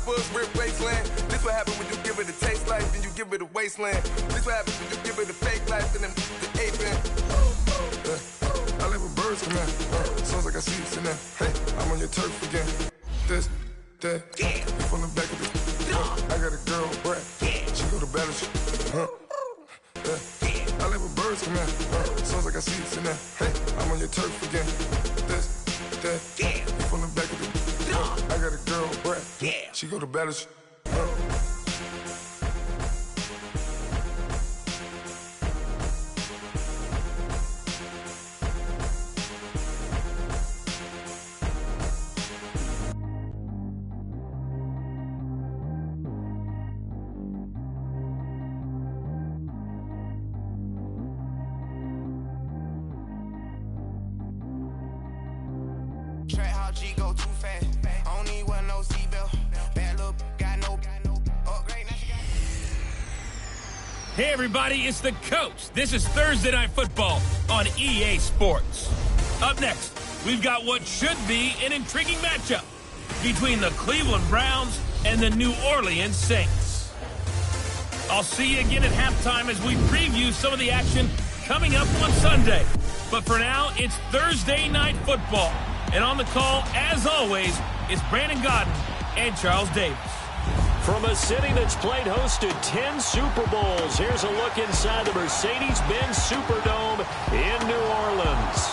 fuzz, rip wasteland. This what happen when you give it a taste life, then you give it a wasteland. This what happens when you give it a fake life, and then the ape in. I live with birds come in. Sounds like I see it in there. Hey, I'm on your turf again. This, that, you from the back of the. I got a girl, Brad. She go to battle. I live with birds come in. Sounds like I see it in there. Hey, I'm on your turf again. This, that, you from the back of the. I got a girl, Brad. She go to battle. Hey everybody, it's the Coach. This is Thursday Night Football on EA Sports. Up next, we've got what should be an intriguing matchup between the Cleveland Browns and the New Orleans Saints. I'll see you again at halftime as we preview some of the action coming up on Sunday. But for now, it's Thursday Night Football. And on the call, as always, is Brandon Gaudin and Charles Davis. From a city that's played host to 10 Super Bowls, here's a look inside the Mercedes-Benz Superdome in New Orleans.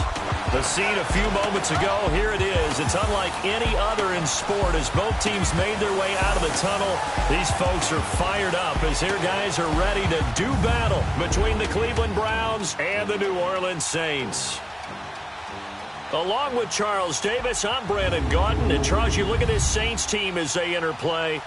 The scene a few moments ago, here it is. It's unlike any other in sport as both teams made their way out of the tunnel. These folks are fired up as their guys are ready to do battle between the Cleveland Browns and the New Orleans Saints. Along with Charles Davis, I'm Brandon Gaudin. And Charles, you look at this Saints team as they interplay.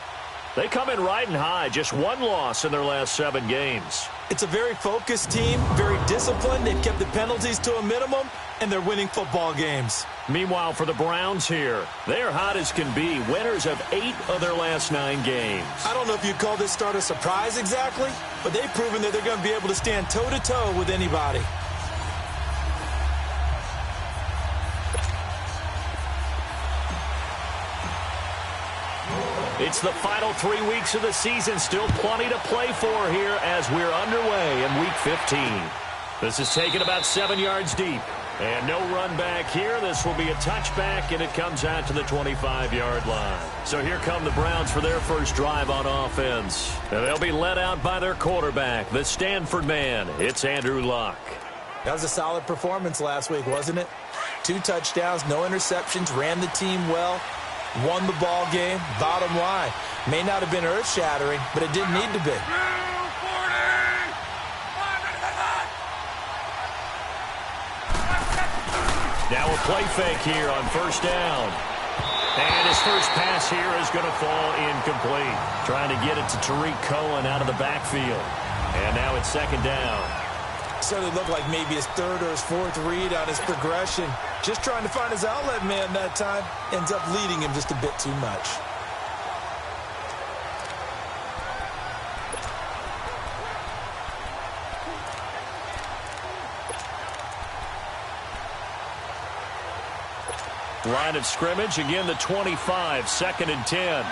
They come in riding high, just one loss in their last 7 games. It's a very focused team, very disciplined. They've kept the penalties to a minimum, and they're winning football games. Meanwhile, for the Browns here, they're hot as can be. Winners of 8 of their last 9 games. I don't know if you'd call this start a surprise exactly, but they've proven that they're going to be able to stand toe-to-toe with anybody. It's the final 3 weeks of the season. Still plenty to play for here as we're underway in Week 15. This is taken about 7 yards deep. And no run back here. This will be a touchback, and it comes out to the 25-yard line. So here come the Browns for their first drive on offense. And they'll be led out by their quarterback, the Stanford man. It's Andrew Luck. That was a solid performance last week, wasn't it? 2 touchdowns, no interceptions, ran the team well. Won the ball game. Bottom line, may not have been earth-shattering, but it didn't need to be. Now a play fake here on first down. And his first pass here is going to fall incomplete. Trying to get it to Tariq Cohen out of the backfield. And now it's second down. Certainly looked like maybe his 3rd or his 4th read on his progression. Just trying to find his outlet man that time. Ends up leading him just a bit too much. Line of scrimmage, again the 25, 2nd and 10.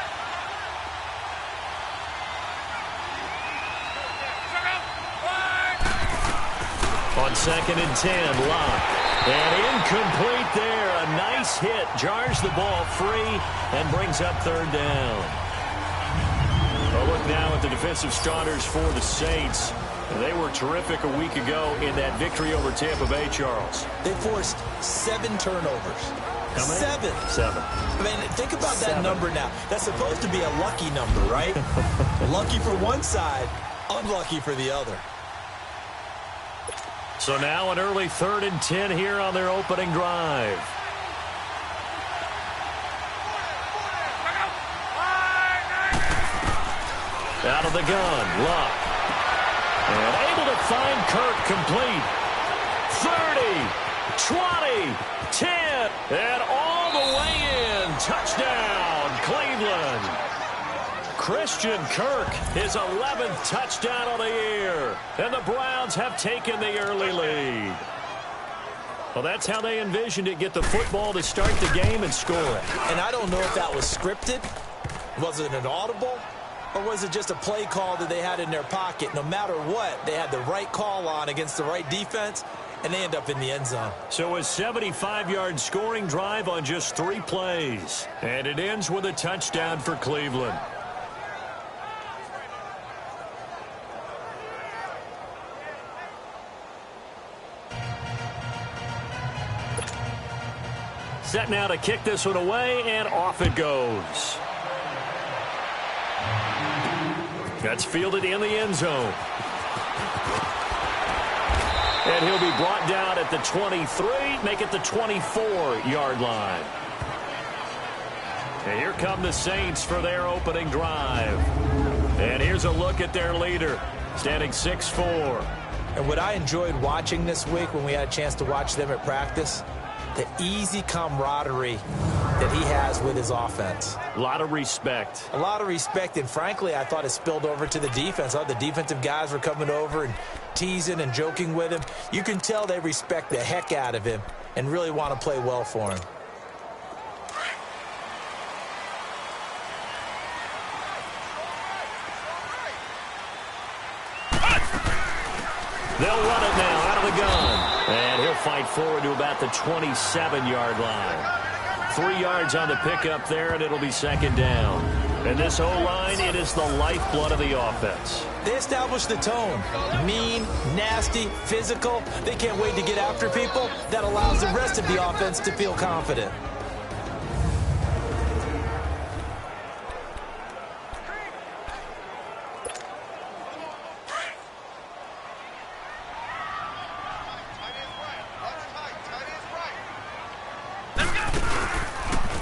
On 2nd and 10, Locke. And incomplete there. A nice hit. Jars the ball free and brings up 3rd down. A look now at the defensive starters for the Saints. They were terrific a week ago in that victory over Tampa Bay, Charles. They forced 7 turnovers. How many? 7. I mean, think about that number now. That's supposed to be a lucky number, right? Lucky for one side, unlucky for the other. So now an early 3rd and 10 here on their opening drive. Out of the gun, Luck. And able to find Kirk complete. 30, 20, 10, and all the way in. Touchdown, Cleveland. Christian Kirk, his 11th touchdown of the year. And the Browns have taken the early lead. Well, that's how they envisioned it. Get the football to start the game and score it. And I don't know if that was scripted Was it an audible? Or was it just a play call that they had in their pocket? No matter what, they had the right call on against the right defense, and they end up in the end zone. So a 75-yard scoring drive on just 3 plays. And it ends with a touchdown for Cleveland. Set now to kick this one away, and off it goes. That's fielded in the end zone. And he'll be brought down at the 23, make it the 24-yard line. And here come the Saints for their opening drive. And here's a look at their leader, standing 6'4". And what I enjoyed watching this week when we had a chance to watch them at practice, the easy camaraderie that he has with his offense. A lot of respect. A lot of respect, and frankly, I thought it spilled over to the defense. The defensive guys were coming over and teasing and joking with him. You can tell they respect the heck out of him and really want to play well for him. They'll run it now out of the gun. And he'll fight forward to about the 27-yard line. 3 yards on the pickup there, and it'll be second down. And this O-line, it is the lifeblood of the offense. They establish the tone. Mean, nasty, physical. They can't wait to get after people. That allows the rest of the offense to feel confident.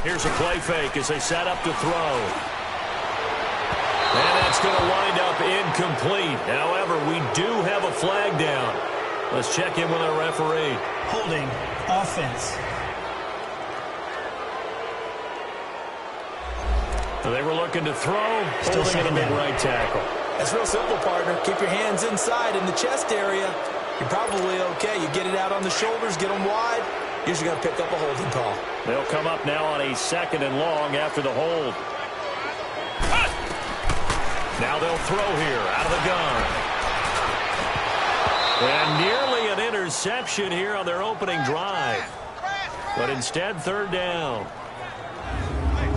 Here's a play fake as they set up to throw. And that's going to wind up incomplete. However, we do have a flag down. Let's check in with our referee. Holding offense. They were looking to throw. Holding in the mid-right tackle. That's real simple, partner. Keep your hands inside in the chest area. You're probably okay. You get it out on the shoulders, get them wide. Usually going to pick up a holding call. They'll come up now on a 2nd and long after the hold. Now they'll throw here out of the gun. And nearly an interception here on their opening drive. But instead, 3rd down.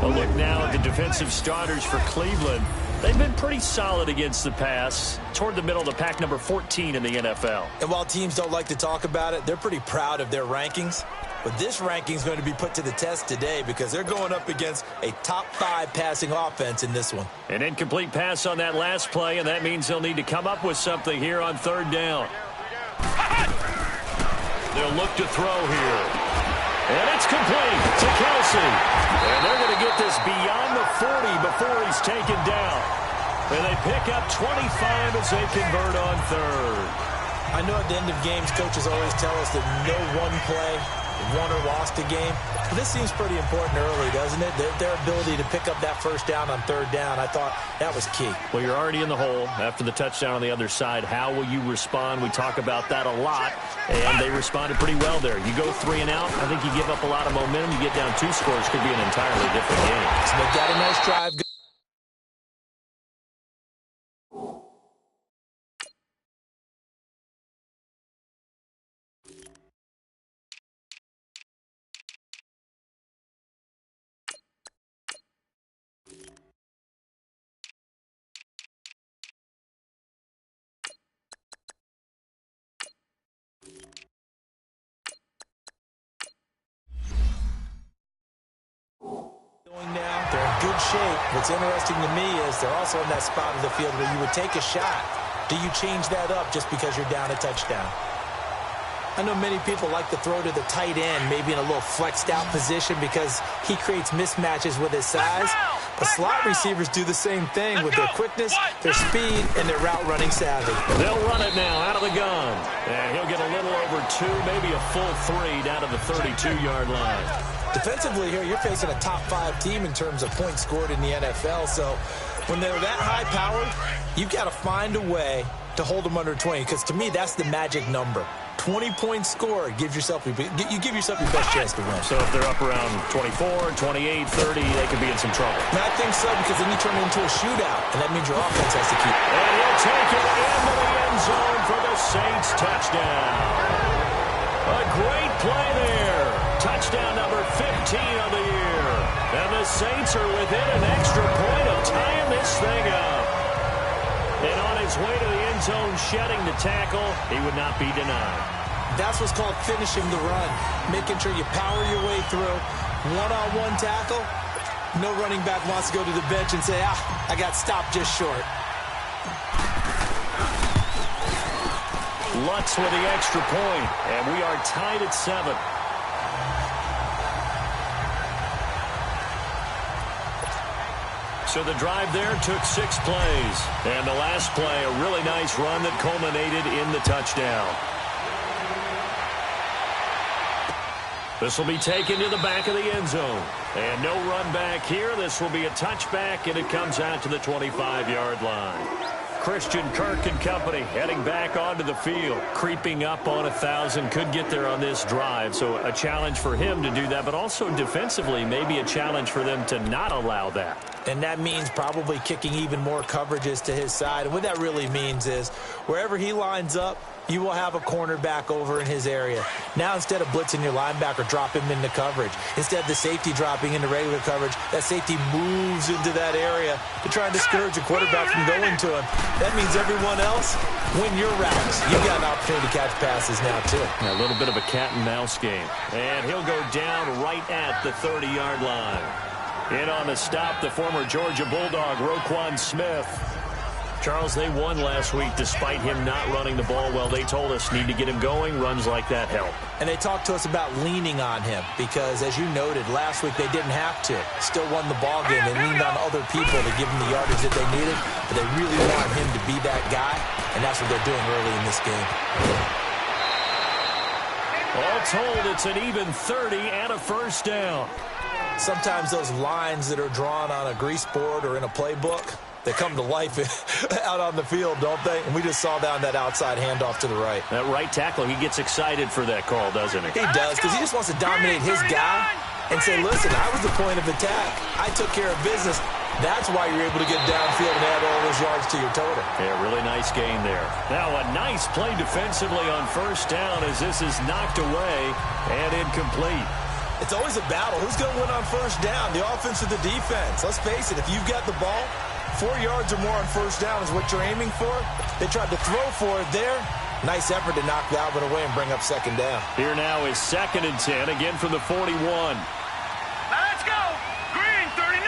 A look now at the defensive starters for Cleveland. They've been pretty solid against the pass, toward the middle of the pack, number 14 in the NFL. And while teams don't like to talk about it, they're pretty proud of their rankings. But this ranking is going to be put to the test today because they're going up against a top 5 passing offense in this one. An incomplete pass on that last play, and that means they'll need to come up with something here on 3rd down. They'll look to throw here. And it's complete to Kelsey. And they're going to get this beyond the 40 before he's taken down. And they pick up 25 as they convert on 3rd. I know at the end of games, coaches always tell us that no one play won or lost a game. But this seems pretty important early, doesn't it? Their ability to pick up that 1st down on 3rd down, I thought that was key. Well, you're already in the hole after the touchdown on the other side. How will you respond? We talk about that a lot, and they responded pretty well there. You go 3 and out, I think you give up a lot of momentum. You get down 2 scores, could be an entirely different game. Let's make that a nice drive. Now, they're in good shape. What's interesting to me is they're also in that spot of the field where you would take a shot. Do you change that up just because you're down a touchdown? I know many people like to throw to the tight end, maybe in a little flexed out position because he creates mismatches with his size. But slot receivers do the same thing with their quickness, their speed, and their route running savvy. They'll run it now out of the gun. And he'll get a little over 2, maybe a full 3 down to the 32-yard line. Defensively here, you're facing a top 5 team in terms of points scored in the NFL. So when they're that high-powered, you've got to find a way to hold them under 20. Because to me, that's the magic number. 20-point score, you give yourself your best chance to win. So if they're up around 24, 28, 30, they could be in some trouble. And I think so, because then you turn it into a shootout, and that means your offense has to keep. And he'll take it into the end zone for the Saints touchdown. A great play there. Touchdown number 15 of the year. And the Saints are within an extra point of tying this thing up. And on his way to the end zone, shedding the tackle, he would not be denied. That's what's called finishing the run, making sure you power your way through. One-on-one tackle, no running back wants to go to the bench and say, I got stopped just short. Lutz with the extra point, and we are tied at 7. So the drive there took 6 plays. And the last play, a really nice run that culminated in the touchdown. This will be taken to the back of the end zone. And no run back here. This will be a touchback, and it comes out to the 25-yard line. Christian Kirk and company heading back onto the field, creeping up on 1,000, could get there on this drive. So a challenge for him to do that, but also defensively, maybe a challenge for them to not allow that. And that means probably kicking even more coverages to his side. And what that really means is wherever he lines up, you will have a cornerback over in his area. Now, instead of blitzing your linebacker, drop him into coverage. Instead of the safety dropping into regular coverage, that safety moves into that area to try and discourage the quarterback from going to him. That means everyone else, win your routes. You've got an opportunity to catch passes now, too. A little bit of a cat and mouse game. And he'll go down right at the 30-yard line. In on the stop, the former Georgia Bulldog, Roquan Smith. Charles, they won last week despite him not running the ball well. They told us need to get him going. Runs like that help. And they talked to us about leaning on him because, as you noted, last week they didn't have to. Still won the ball game. They leaned on other people to give him the yardage that they needed, but they really want him to be that guy, and that's what they're doing early in this game. All told, it's an even 30 and a first down. Sometimes those lines that are drawn on a grease board or in a playbook, they come to life out on the field, don't they? And we just saw down that outside handoff to the right. That right tackle, he gets excited for that call, doesn't he? He does, because he just wants to dominate his guy and say, listen, I was the point of attack. I took care of business. That's why you're able to get downfield and add all those yards to your total. Yeah, really nice gain there. Now a nice play defensively on first down as this is knocked away and incomplete. It's always a battle. Who's going to win on first down, the offense or the defense? Let's face it, if you've got the ball, 4 yards or more on first down is what you're aiming for. They tried to throw for it there. Nice effort to knock Dalvin away and bring up second down. Here now is 2nd and 10, again from the 41. Let's go! Green, 39!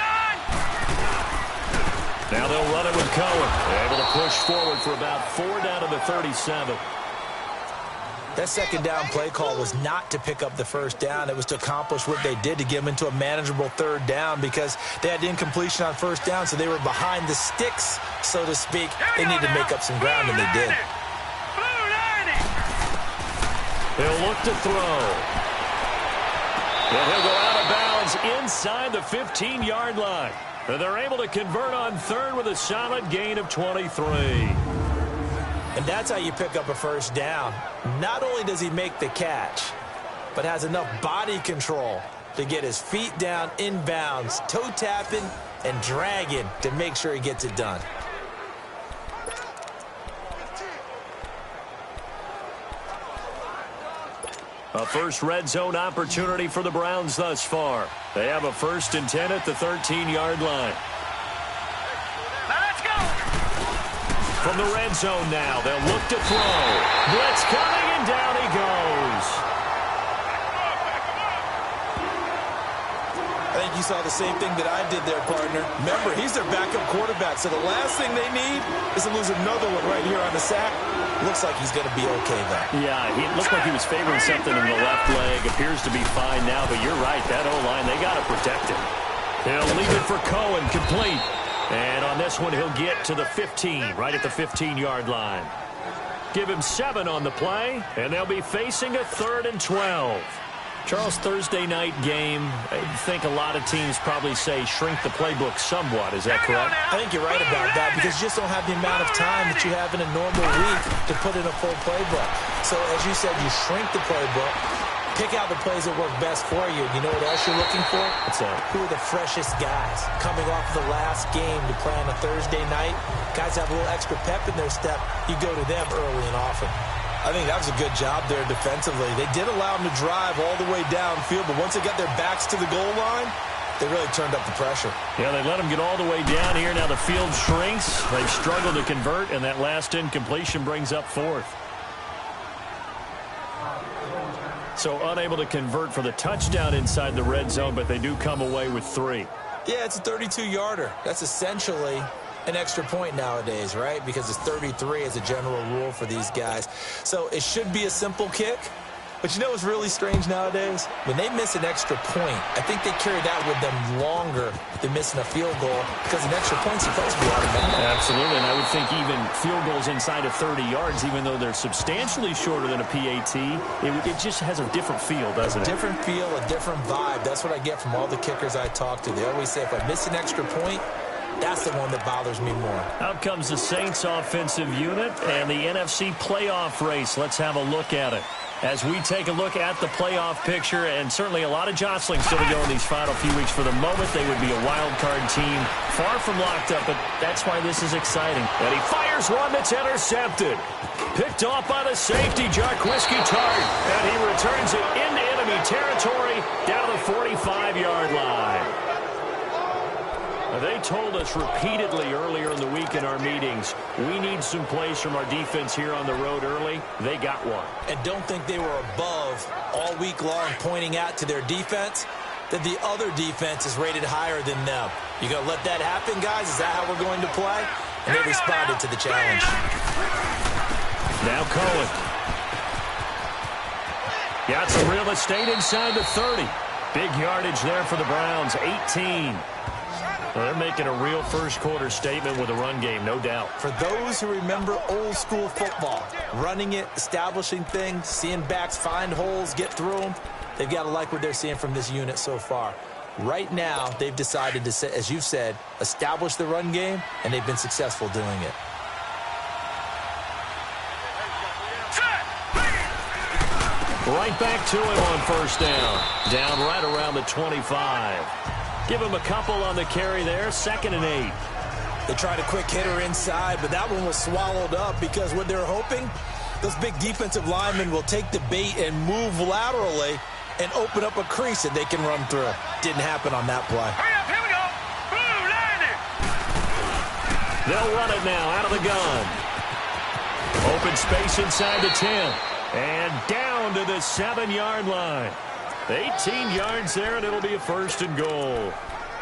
Now they'll run it with Cohen. They're able to push forward for about 4 down to the 37. That second down play call was not to pick up the first down. It was to accomplish what they did to get them into a manageable third down because they had incompletion on first down, so they were behind the sticks, so to speak. They needed to make up some ground, and they did. He'll look to throw. And he'll go out of bounds inside the 15-yard line. And they're able to convert on third with a solid gain of 23. And that's how you pick up a first down. Not only does he make the catch, but has enough body control to get his feet down inbounds, toe tapping and dragging to make sure he gets it done. A first red zone opportunity for the Browns thus far. They have a 1st and 10 at the 13-yard line. Let's go! From the red zone now, they'll look to throw. Blitz coming, and down he goes. I think you saw the same thing that I did there, partner. Remember, he's their backup quarterback, so the last thing they need is to lose another one right here on the sack. Looks like he's going to be okay, though. Yeah, it looked like he was favoring something in the left leg. Appears to be fine now, but you're right. That O-line, they got to protect him. He'll leave it for Cohen, complete. And on this one, he'll get to the 15, right at the 15-yard line. Give him 7 on the play, and they'll be facing a 3rd and 12. Charles, Thursday night game, I think a lot of teams probably say shrink the playbook somewhat. Is that correct? I think you're right about that because you just don't have the amount of time that you have in a normal week to put in a full playbook. So, as you said, you shrink the playbook, pick out the plays that work best for you. You know what else you're looking for? What's that? Who are the freshest guys coming off the last game to play on a Thursday night? Guys have a little extra pep in their step. You go to them early and often. I think that was a good job there defensively. They did allow them to drive all the way downfield, but once they got their backs to the goal line, they really turned up the pressure. Yeah, they let them get all the way down here. Now the field shrinks. They've struggled to convert, and that last incompletion brings up fourth. So unable to convert for the touchdown inside the red zone, but they do come away with 3. Yeah, it's a 32-yarder. That's essentially an extra point nowadays, right? Because it's 33 as a general rule for these guys. So it should be a simple kick. But you know what's really strange nowadays? When they miss an extra point, I think they carry that with them longer than missing a field goal because an extra point's supposed to be automatic. Absolutely, and I would think even field goals inside of 30 yards, even though they're substantially shorter than a PAT, it just has a different feel, doesn't it? A different feel, a different vibe. That's what I get from all the kickers I talk to. They always say, if I miss an extra point, that's the one that bothers me more. Out comes the Saints offensive unit and the NFC playoff race. Let's have a look at it. As we take a look at the playoff picture, and certainly a lot of jostling still to go in these final few weeks. For the moment, they would be a wild card team, far from locked up, but that's why this is exciting. And he fires one that's intercepted. Picked off by the safety, Jarquiski Tartt, and he returns it into enemy territory down the 45-yard line. They told us repeatedly earlier in the week in our meetings, we need some plays from our defense here on the road early. They got one. And don't think they were above all week long pointing out to their defense that the other defense is rated higher than them. You going to let that happen, guys? Is that how we're going to play? And they responded to the challenge. Now Cohen. Got some real estate inside the 30. Big yardage there for the Browns, 18. Well, they're making a real first-quarter statement with a run game, no doubt. For those who remember old-school football, running it, establishing things, seeing backs find holes, get through them, they've got to like what they're seeing from this unit so far. Right now, they've decided to, as you've said, establish the run game, and they've been successful doing it. Right back to him on first down. Down right around the 25. Give him a couple on the carry there, 2nd and 8. They tried a quick hitter inside, but that one was swallowed up because what they're hoping, those big defensive linemen will take the bait and move laterally and open up a crease that they can run through. Didn't happen on that play. Hurry up, here we go. Boom, landed. They'll run it now out of the gun. Open space inside the 10. And down to the 7-yard line. 18 yards there, and it'll be a 1st and goal.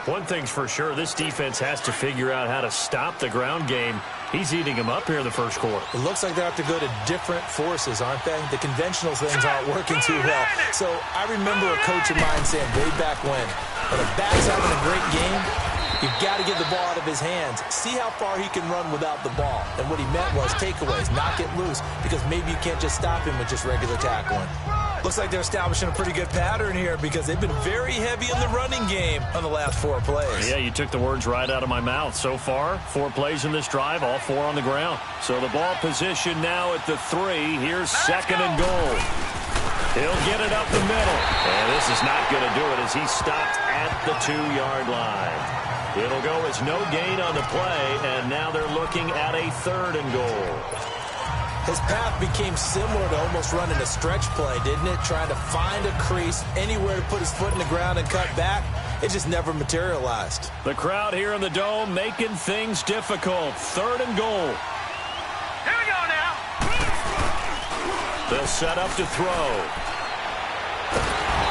One thing's for sure, this defense has to figure out how to stop the ground game. He's eating them up here in the first quarter. It looks like they have to go to different forces, aren't they? The conventional things aren't working too well. So I remember a coach of mine saying way back when a back's having a great game, you've got to get the ball out of his hands. See how far he can run without the ball. And what he meant was takeaways, knock it loose, because maybe you can't just stop him with just regular tackling. Looks like they're establishing a pretty good pattern here because they've been very heavy in the running game on the last 4 plays. Yeah, you took the words right out of my mouth. So far, 4 plays in this drive, all 4 on the ground. So the ball position now at the 3. Here's 2nd and goal. He'll get it up the middle. And this is not going to do it as he's stopped at the 2-yard line. It'll go as no gain on the play, and now they're looking at a 3rd and goal. His path became similar to almost running a stretch play, didn't it? Trying to find a crease, anywhere to put his foot in the ground and cut back. It just never materialized. The crowd here in the Dome making things difficult. 3rd and goal. Here we go now. They'll set up to throw.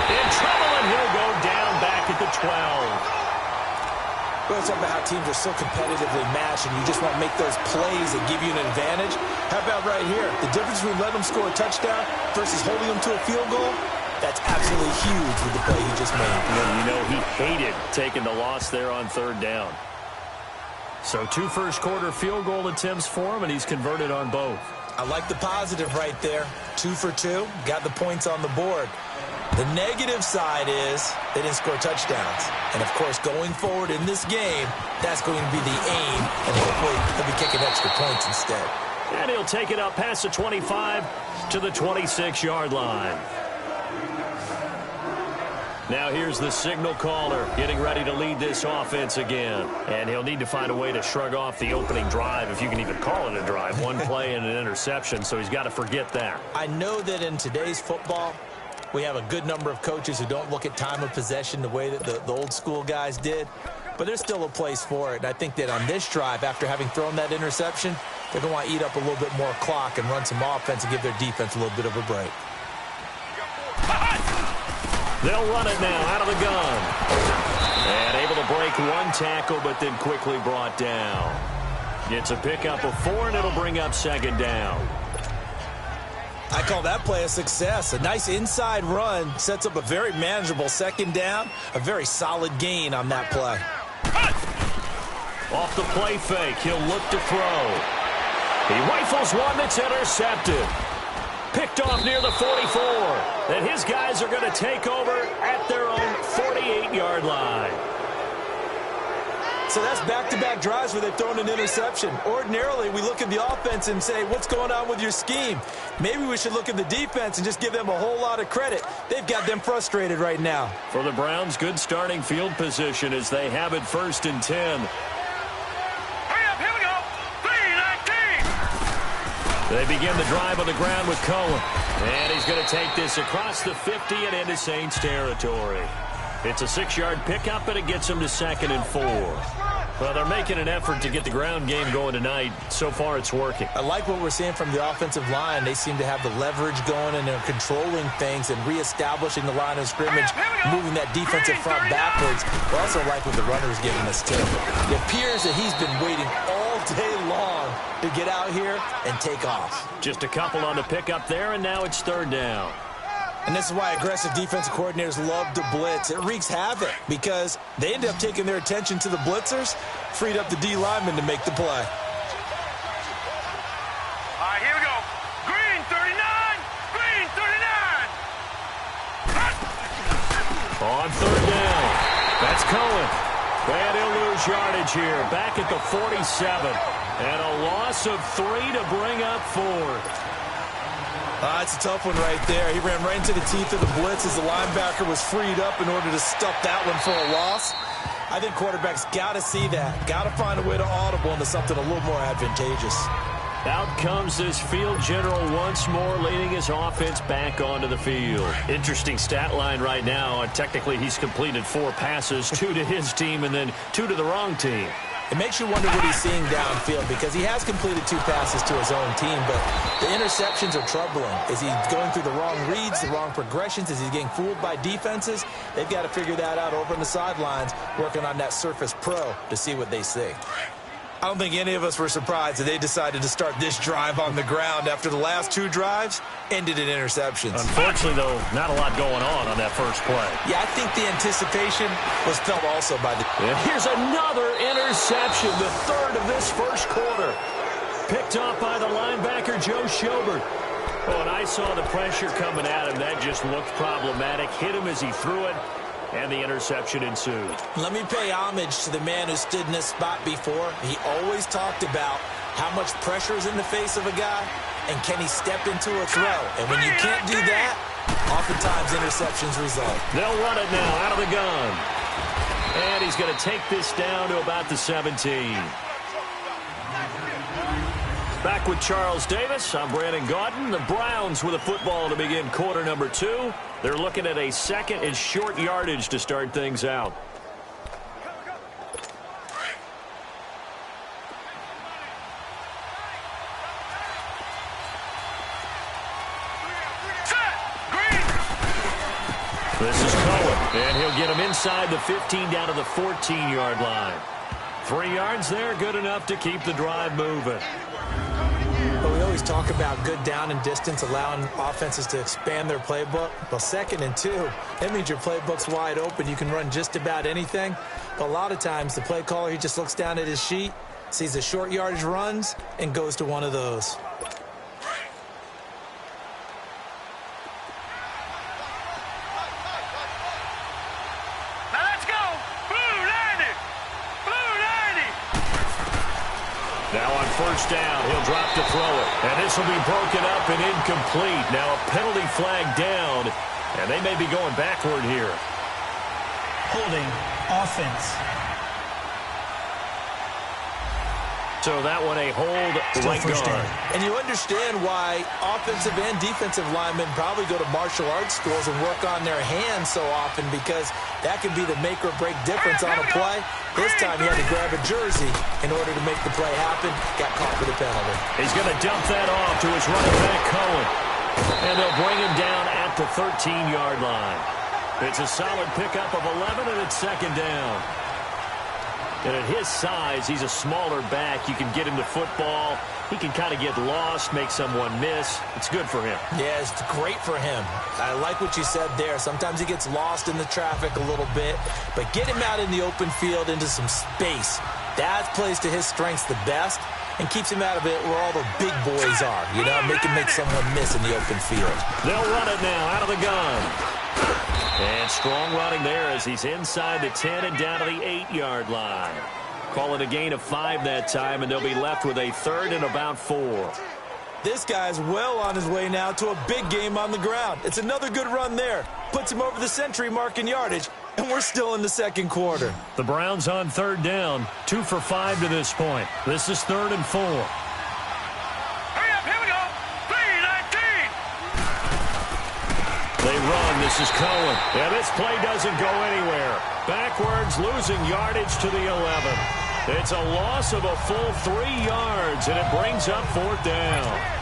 In trouble, and he'll go down back at the 12. We're talking about how teams are so competitively matched and you just want to make those plays that give you an advantage. How about right here? The difference between letting them score a touchdown versus holding them to a field goal, that's absolutely huge with the play he just made. And you know he hated taking the loss there on 3rd down. So 2 first-quarter field goal attempts for him, and he's converted on both. I like the positive right there. 2 for 2, got the points on the board. The negative side is they didn't score touchdowns. And, of course, going forward in this game, that's going to be the aim, and hopefully they'll be kicking extra points instead. And he'll take it up past the 25 to the 26-yard line. Now here's the signal caller getting ready to lead this offense again. And he'll need to find a way to shrug off the opening drive, if you can even call it a drive. One play and an interception, so he's got to forget that. I know that in today's football, we have a good number of coaches who don't look at time of possession the way that the old school guys did. But there's still a place for it. And I think that on this drive, after having thrown that interception, they're going to want to eat up a little bit more clock and run some offense and give their defense a little bit of a break. They'll run it now out of the gun. And able to break one tackle, but then quickly brought down. It's a pickup of 4, and it'll bring up second down. I call that play a success. A nice inside run sets up a very manageable second down. A very solid gain on that play. Off the play fake, he'll look to throw. He rifles one that's intercepted. Picked off near the 44. Then his guys are going to take over at their own 48-yard line. So that's back-to-back drives where they've thrown an interception. Ordinarily, we look at the offense and say, what's going on with your scheme? Maybe we should look at the defense and just give them a whole lot of credit. They've got them frustrated right now. For the Browns, good starting field position as they have it 1st and 10. Here we go. 3-19. They begin the drive on the ground with Cohen. And he's going to take this across the 50 and into Saints territory. It's a 6-yard pickup, and it gets them to 2nd and 4. Well, they're making an effort to get the ground game going tonight. So far, it's working. I like what we're seeing from the offensive line. They seem to have the leverage going, and they're controlling things and reestablishing the line of scrimmage, moving that defensive front backwards. I also like what the runner's giving us, too. It appears that he's been waiting all day long to get out here and take off. Just a couple on the pickup there, and now it's 3rd down. And this is why aggressive defensive coordinators love to blitz. It wreaks havoc because they end up taking their attention to the blitzers, freed up the D lineman to make the play. All right, here we go. Green 39. Green 39. On 3rd down. That's Cohen. And he'll lose yardage here. Back at the 47. And a loss of 3 to bring up 4th. It's a tough one right there. He ran right into the teeth of the blitz as the linebacker was freed up in order to stuff that one for a loss. I think quarterbacks got to see that. Got to find a way to audible into something a little more advantageous. Out comes this field general once more, leading his offense back onto the field. Interesting stat line right now. Technically, he's completed 4 passes, 2 to his team and then 2 to the wrong team. It makes you wonder what he's seeing downfield because he has completed 2 passes to his own team, but the interceptions are troubling. Is he going through the wrong reads, the wrong progressions? Is he getting fooled by defenses? They've got to figure that out over on the sidelines, working on that Surface Pro to see what they see. I don't think any of us were surprised that they decided to start this drive on the ground after the last 2 drives ended in interceptions. Unfortunately, though, not a lot going on that first play. Yeah, I think the anticipation was felt also by the... And here's another interception, the 3rd of this first quarter. Picked off by the linebacker, Joe Schobert. Oh, and I saw the pressure coming at him. That just looked problematic. Hit him as he threw it. And the interception ensued. Let me pay homage to the man who stood in this spot before. He always talked about how much pressure is in the face of a guy and can he step into a throw. And when you can't do that, oftentimes interceptions result. They'll run it now out of the gun. And he's going to take this down to about the 17. Back with Charles Davis, I'm Brandon Gaudin. The Browns with a football to begin quarter number 2. They're looking at a 2nd and short yardage to start things out. This is Cohen, and he'll get him inside the 15 down to the 14-yard line. 3 yards there, good enough to keep the drive moving. But we always talk about good down and distance, allowing offenses to expand their playbook. Well, 2nd and 2, that means your playbook's wide open. You can run just about anything. But a lot of times, the play caller, he just looks down at his sheet, sees the short yardage runs, and goes to one of those. Now on first down, he'll drop to throw it. And this will be broken up and incomplete. Now a penalty flag down, and they may be going backward here. Holding offense. So that one a hold right guard. And you understand why offensive and defensive linemen probably go to martial arts schools and work on their hands so often, because that can be the make or break difference on a play. This time he had to grab a jersey in order to make the play happen. Got caught for the penalty. He's going to dump that off to his running back, Cohen. And they'll bring him down at the 13-yard line. It's a solid pickup of 11, and it's second down. And at his size, he's a smaller back. You can get him to football. He can kind of get lost, make someone miss. It's good for him. Yeah, it's great for him. I like what you said there. Sometimes he gets lost in the traffic a little bit, but get him out in the open field into some space. That plays to his strengths the best and keeps him out of it where all the big boys are. You know, make him make someone miss in the open field. They'll run it now out of the gun. And strong running there as he's inside the 10 and down to the 8-yard line. Call it a gain of 5 that time, and they'll be left with a 3rd and about 4. This guy's well on his way now to a big game on the ground. It's another good run there. Puts him over the century mark in yardage, and we're still in the second quarter. The Browns on 3rd down, 2 for 5 to this point. This is 3rd and 4. Hurry up, here we go. 3-19. They run. This is Cohen. Yeah, this play doesn't go anywhere. Backwards, losing yardage to the 11. It's a loss of a full 3 yards, and it brings up 4th down.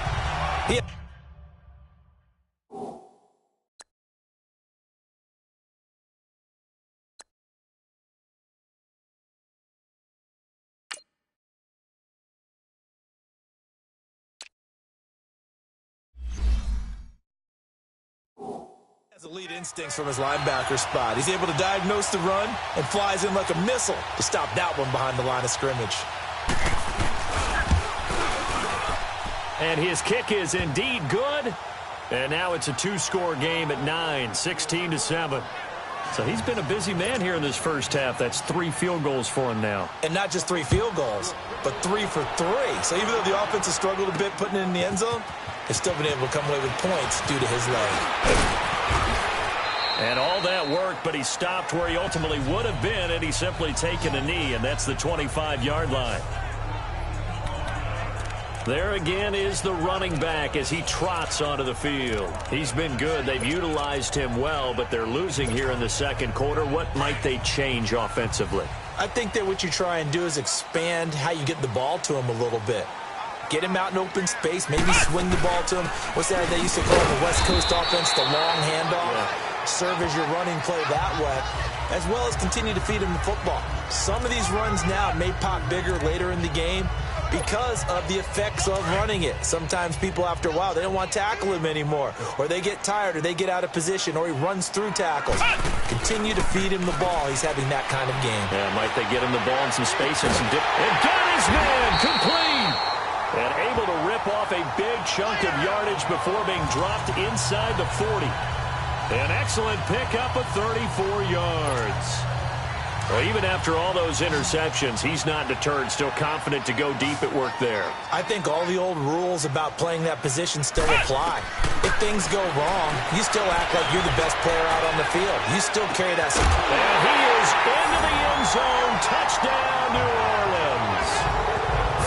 Has elite instincts from his linebacker spot. He's able to diagnose the run and flies in like a missile to stop that one behind the line of scrimmage. And his kick is indeed good. And now it's a 2-score game at 9, 16-7. So he's been a busy man here in this first half. That's 3 field goals for him now. And not just 3 field goals, but 3 for 3. So even though the offense has struggled a bit putting it in the end zone, they've still been able to come away with points due to his leg. And all that work, but he stopped where he ultimately would have been, and he's simply taken a knee, and that's the 25-yard line. There again is the running back as he trots onto the field. He's been good. They've utilized him well, but they're losing here in the second quarter. What might they change offensively? I think that what you try and do is expand how you get the ball to him a little bit. Get him out in open space, maybe swing the ball to him. What's that they used to call the West Coast offense, the long handoff? Yeah. Serve as your running play that way, as well as continue to feed him the football. Some of these runs now may pop bigger later in the game because of the effects of running it. Sometimes people, after a while, they don't want to tackle him anymore, or they get tired, or they get out of position, or he runs through tackles. Continue to feed him the ball. He's having that kind of game. Yeah, might they get him the ball in some space and some dip. And got his man complete! And able to rip off a big chunk of yardage before being dropped inside the 40. An excellent pickup of 34 yards. Well, even after all those interceptions, he's not deterred, still confident to go deep at work there. I think all the old rules about playing that position still apply. If things go wrong, you still act like you're the best player out on the field. You still carry that support. And he is into the end zone. Touchdown, New Orleans.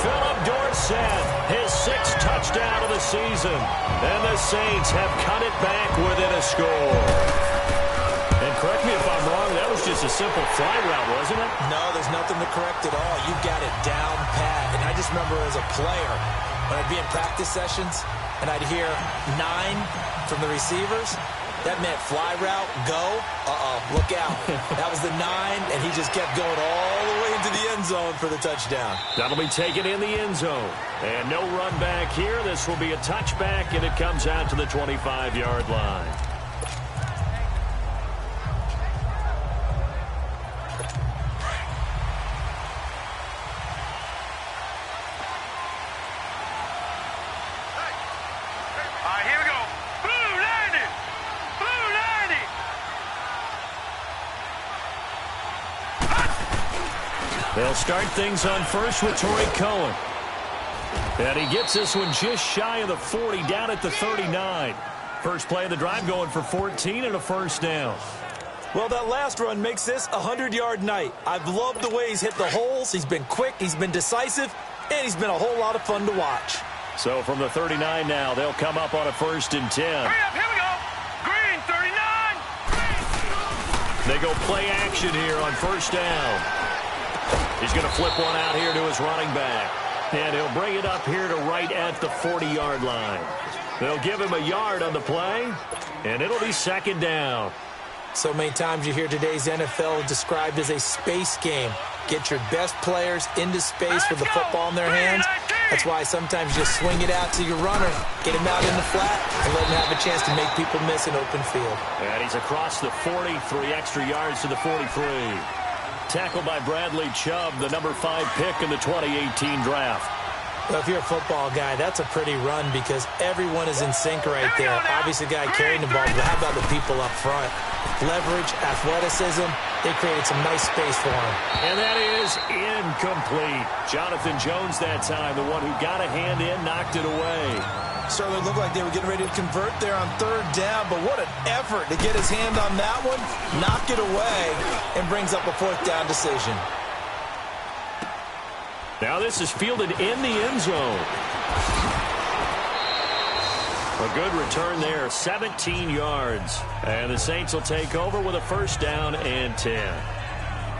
Philip Dorsett, his 6th touchdown of the season. And the Saints have cut it back within a score. And correct me if I'm wrong, that was just a simple fly route, wasn't it? No, there's nothing to correct at all. You got it down pat. And I just remember as a player, when I'd be in practice sessions, and I'd hear 9 from the receivers, that meant fly route, go, look out. That was the 9, and he just kept going all the way into the end zone for the touchdown. That'll be taken in the end zone. And no run back here. This will be a touchback, and it comes out to the 25-yard line. They'll start things on first with Torrey Cohen. And he gets this one just shy of the 40, down at the 39. First play of the drive going for 14 and a first down. Well, that last run makes this a 100-yard night. I've loved the way he's hit the holes. He's been quick, he's been decisive, and he's been a whole lot of fun to watch. So from the 39 now, they'll come up on a 1st and 10. Hurry up, here we go. Green, 39. They go play action here on 1st down. He's going to flip one out here to his running back. And he'll bring it up here to right at the 40-yard line. They'll give him a yard on the play, and it'll be 2nd down. So many times you hear today's NFL described as a space game. Get your best players into space with the football in their hands. That's why sometimes you just swing it out to your runner, get him out in the flat, and let him have a chance to make people miss an open field. And he's across the 40, 3 extra yards to the 43. Tackled by Bradley Chubb, the number 5 pick in the 2018 draft. Well, if you're a football guy, that's a pretty run because everyone is in sync right there. Obviously, the guy carrying the ball, but how about the people up front? Leverage, athleticism, they created some nice space for him. And that is incomplete. Jonathan Jones that time, the one who got a hand in, knocked it away. Certainly looked like they were getting ready to convert there on 3rd down, but what an effort to get his hand on that one, knock it away, and brings up a 4th down decision. Now this is fielded in the end zone. A good return there, 17 yards. And the Saints will take over with a 1st down and 10.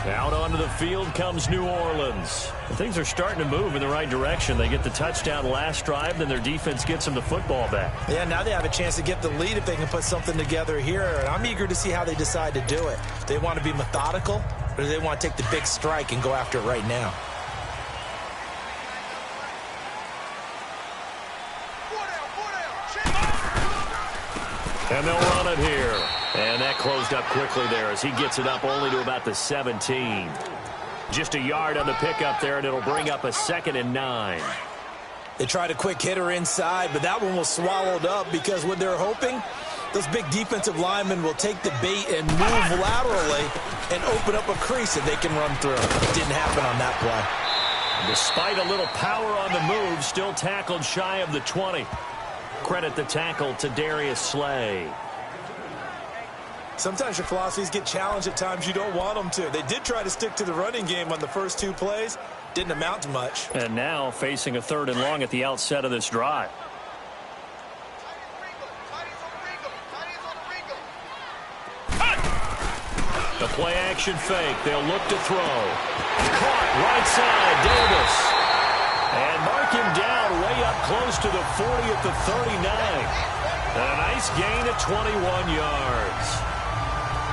Out onto the field comes New Orleans. Things are starting to move in the right direction. They get the touchdown last drive, then their defense gets them the football back. Yeah, now they have a chance to get the lead if they can put something together here. And I'm eager to see how they decide to do it. Do they want to be methodical, or do they want to take the big strike and go after it right now? And they'll run it here. And that closed up quickly there as he gets it up only to about the 17. Just a yard on the pickup there, and it'll bring up a 2nd and 9. They tried a quick hitter inside, but that one was swallowed up because what they're hoping, those big defensive linemen will take the bait and move laterally and open up a crease that they can run through. It didn't happen on that play. Despite a little power on the move, still tackled shy of the 20. Credit the tackle to Darius Slay. Sometimes your philosophies get challenged at times you don't want them to. They did try to stick to the running game on the first 2 plays. Didn't amount to much. And now facing a 3rd and long at the outset of this drive. The play action fake. They'll look to throw. Caught right side, Davis. And mark him down way up close to the 40 at the 39. And a nice gain of 21 yards.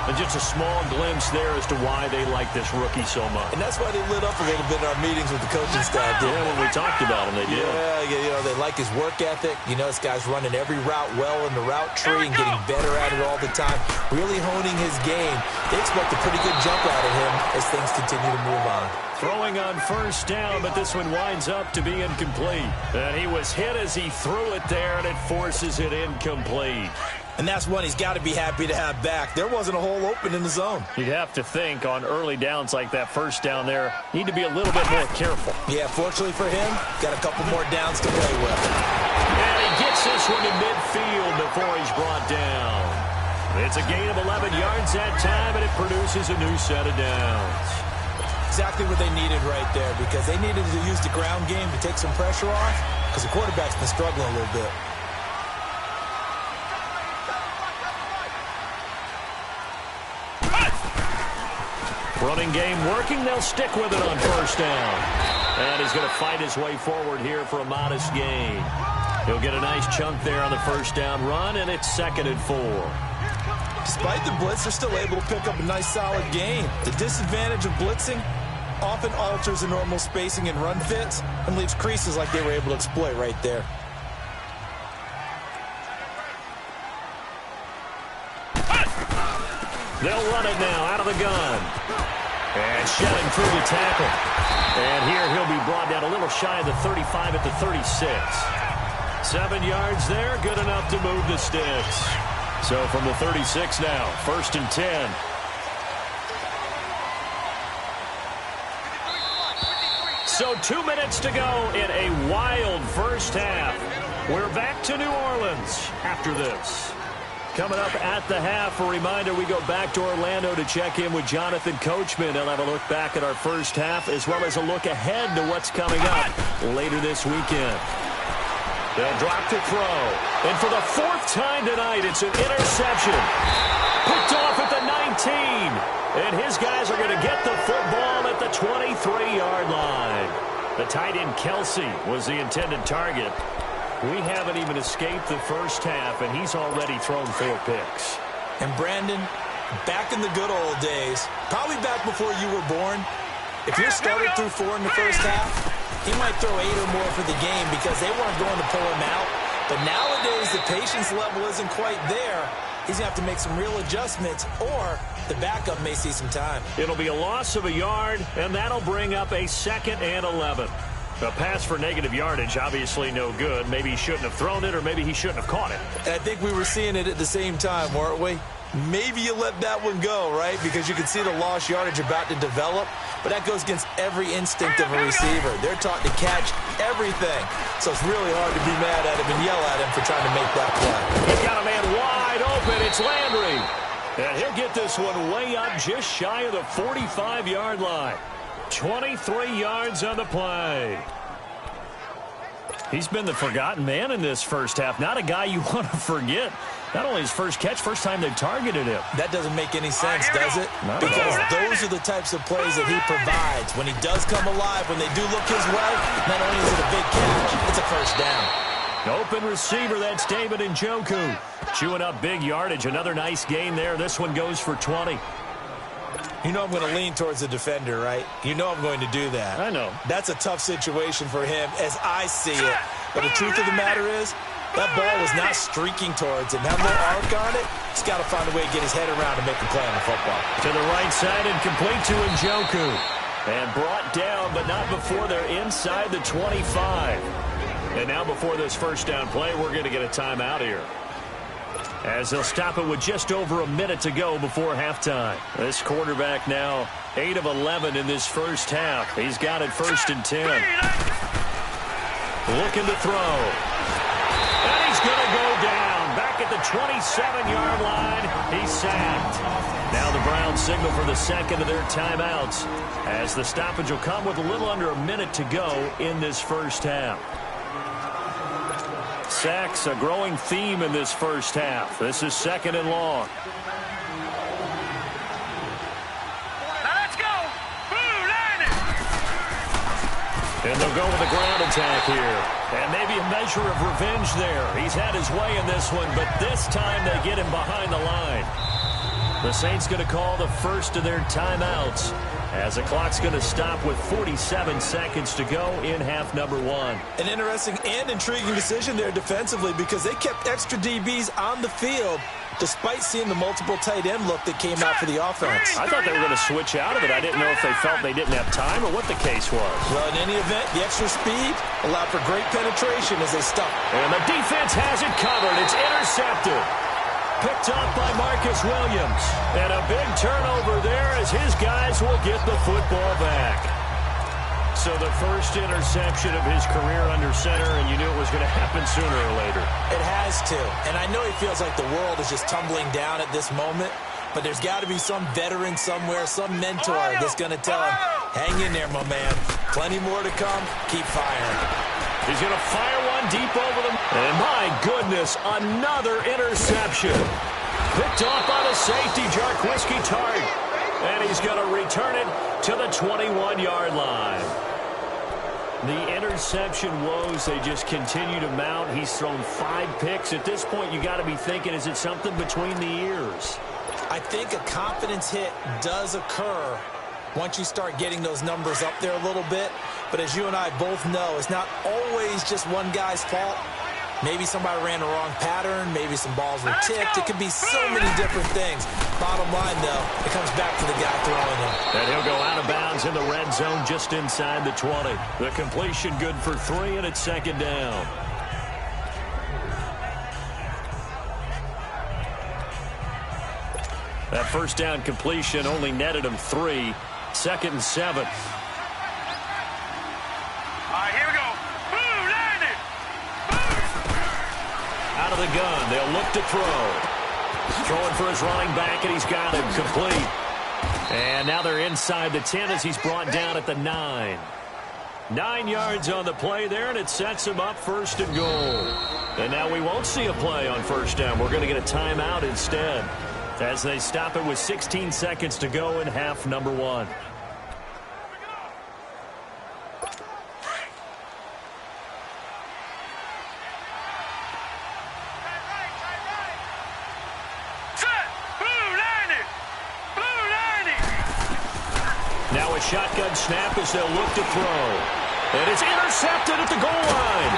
And just a small glimpse there as to why they like this rookie so much. And that's why they lit up a little bit in our meetings with the coaching staff. Yeah, when we talked about him, they did. Yeah, you know, they like his work ethic. You know, this guy's running every route well in the route tree and getting better at it all the time. Really honing his game. They expect a pretty good jump out of him as things continue to move on. Throwing on 1st down, but this one winds up to be incomplete. And he was hit as he threw it there, and it forces it incomplete. And that's one he's got to be happy to have back. There wasn't a hole open in the zone. You'd have to think on early downs like that 1st down there, need to be a little bit more careful. Yeah, fortunately for him, got a couple more downs to play with. And he gets this one to midfield before he's brought down. It's a gain of 11 yards that time, and it produces a new set of downs. Exactly what they needed right there, because they needed to use the ground game to take some pressure off, because the quarterback's been struggling a little bit. Running game working. They'll stick with it on 1st down. And he's going to fight his way forward here for a modest gain. He'll get a nice chunk there on the 1st down run, and it's 2nd and 4. Despite the blitz, they're still able to pick up a nice solid gain. The disadvantage of blitzing often alters the normal spacing and run fits and leaves creases like they were able to exploit right there. They'll run it now out of the gun. And shelling through the tackle. And here he'll be brought down a little shy of the 35 at the 36. 7 yards there, good enough to move the sticks. So from the 36 now, 1st and 10. So 2 minutes to go in a wild first half. We're back to New Orleans after this. Coming up at the half, a reminder, we go back to Orlando to check in with Jonathan Coachman. He'll have a look back at our first half as well as a look ahead to what's coming up later this weekend. They'll drop to throw. And for the fourth time tonight, it's an interception. Picked off at the 19. And his guys are going to get the football at the 23-yard line. The tight end Kelsey was the intended target. We haven't even escaped the first half, and he's already thrown 4 picks. And Brandon, back in the good old days, probably back before you were born, if your starter threw 4 in the first half, he might throw 8 or more for the game because they weren't going to pull him out. But nowadays, the patience level isn't quite there. He's going to have to make some real adjustments, or the backup may see some time. It'll be a loss of a yard, and that'll bring up a 2nd and 11. A pass for negative yardage, obviously no good. Maybe he shouldn't have thrown it, or maybe he shouldn't have caught it. And I think we were seeing it at the same time, weren't we? Maybe you let that one go, right? Because you can see the lost yardage about to develop. But that goes against every instinct of a receiver. They're taught to catch everything. So it's really hard to be mad at him and yell at him for trying to make that play. He's got a man wide open. It's Landry. And he'll get this one way up just shy of the 45-yard line. 23 yards on the play. He's been the forgotten man in this first half. Not a guy you want to forget. Not only his first catch, first time they've targeted him. That doesn't make any sense, does it? No. Because those are the types of plays that he provides. When he does come alive, when they do look his way, not only is it a big catch, it's a first down. Open receiver, that's David Njoku. Chewing up big yardage. Another nice gain there. This one goes for 20. You know I'm going to lean towards the defender, right? You know I'm going to do that. I know. That's a tough situation for him as I see it. But the truth of the matter is, that ball was not streaking towards him. Have a little arc on it. He's got to find a way to get his head around and make a play on the football. To the right side and complete to Njoku. And brought down, but not before they're inside the 25. And now before this first down play, we're going to get a timeout here, as they'll stop it with just over a minute to go before halftime. This quarterback now 8 of 11 in this first half. He's got it 1st and 10. Looking to throw. And he's going to go down. Back at the 27-yard line. He's sacked. Now the Browns signal for the second of their timeouts, as the stoppage will come with a little under a minute to go in this first half. Sacks, a growing theme in this first half. This is 2nd and long. Now let's go. Blue line. And they'll go with a ground attack here. And maybe a measure of revenge there. He's had his way in this one, but this time they get him behind the line. The Saints going to call the first of their timeouts, as the clock's going to stop with 47 seconds to go in half number 1. An interesting and intriguing decision there defensively, because they kept extra DBs on the field despite seeing the multiple tight end look that came out for the offense. I thought they were going to switch out of it. I didn't know if they felt they didn't have time or what the case was. Well, in any event, the extra speed allowed for great penetration as they stuck. And the defense has it covered. It's intercepted. Picked up by Marcus Williams. And a big turnover there as his guys will get the football back. So the first interception of his career under center, and you knew it was going to happen sooner or later. It has to. And I know he feels like the world is just tumbling down at this moment, but there's got to be some veteran somewhere, some mentor that's going to tell him, hang in there, my man. Plenty more to come. Keep firing. He's going to fire one deep over them. And my goodness, another interception. Picked off by the safety, Jarquiski Tart. And he's going to return it to the 21-yard line. The interception woes, they just continue to mount. He's thrown 5 picks. At this point, you got to be thinking, is it something between the ears? I think a confidence hit does occur once you start getting those numbers up there a little bit. But as you and I both know, it's not always just one guy's fault. Maybe somebody ran the wrong pattern. Maybe some balls were tipped. It could be so many different things. Bottom line, though, it comes back to the guy throwing him. And he'll go out of bounds in the red zone just inside the 20. The completion good for 3, and it's 2nd down. That first down completion only netted him 3. 2nd and 7. of the gun. They'll look to throw. Throwing for his running back, and he's got him complete. And now they're inside the 10 as he's brought down at the 9. 9 yards on the play there, and it sets him up 1st and goal. And now we won't see a play on 1st down. We're going to get a timeout instead as they stop it with 16 seconds to go in half number 1. Now a shotgun snap as they'll look to throw. And it's intercepted at the goal line.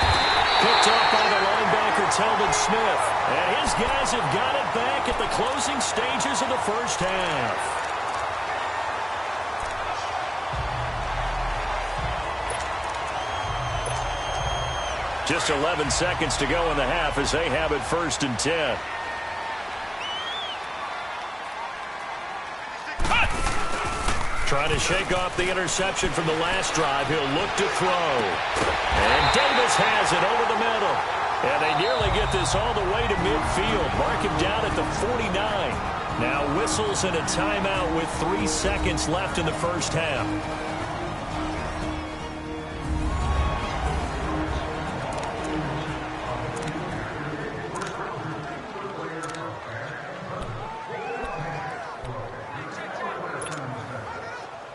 Picked up by the linebacker, Telvin Smith. And his guys have got it back at the closing stages of the first half. Just 11 seconds to go in the half as they have it 1st and 10. Trying to shake off the interception from the last drive. He'll look to throw. And Davis has it over the middle. And they nearly get this all the way to midfield. Mark him down at the 49. Now whistles and a timeout with 3 seconds left in the first half.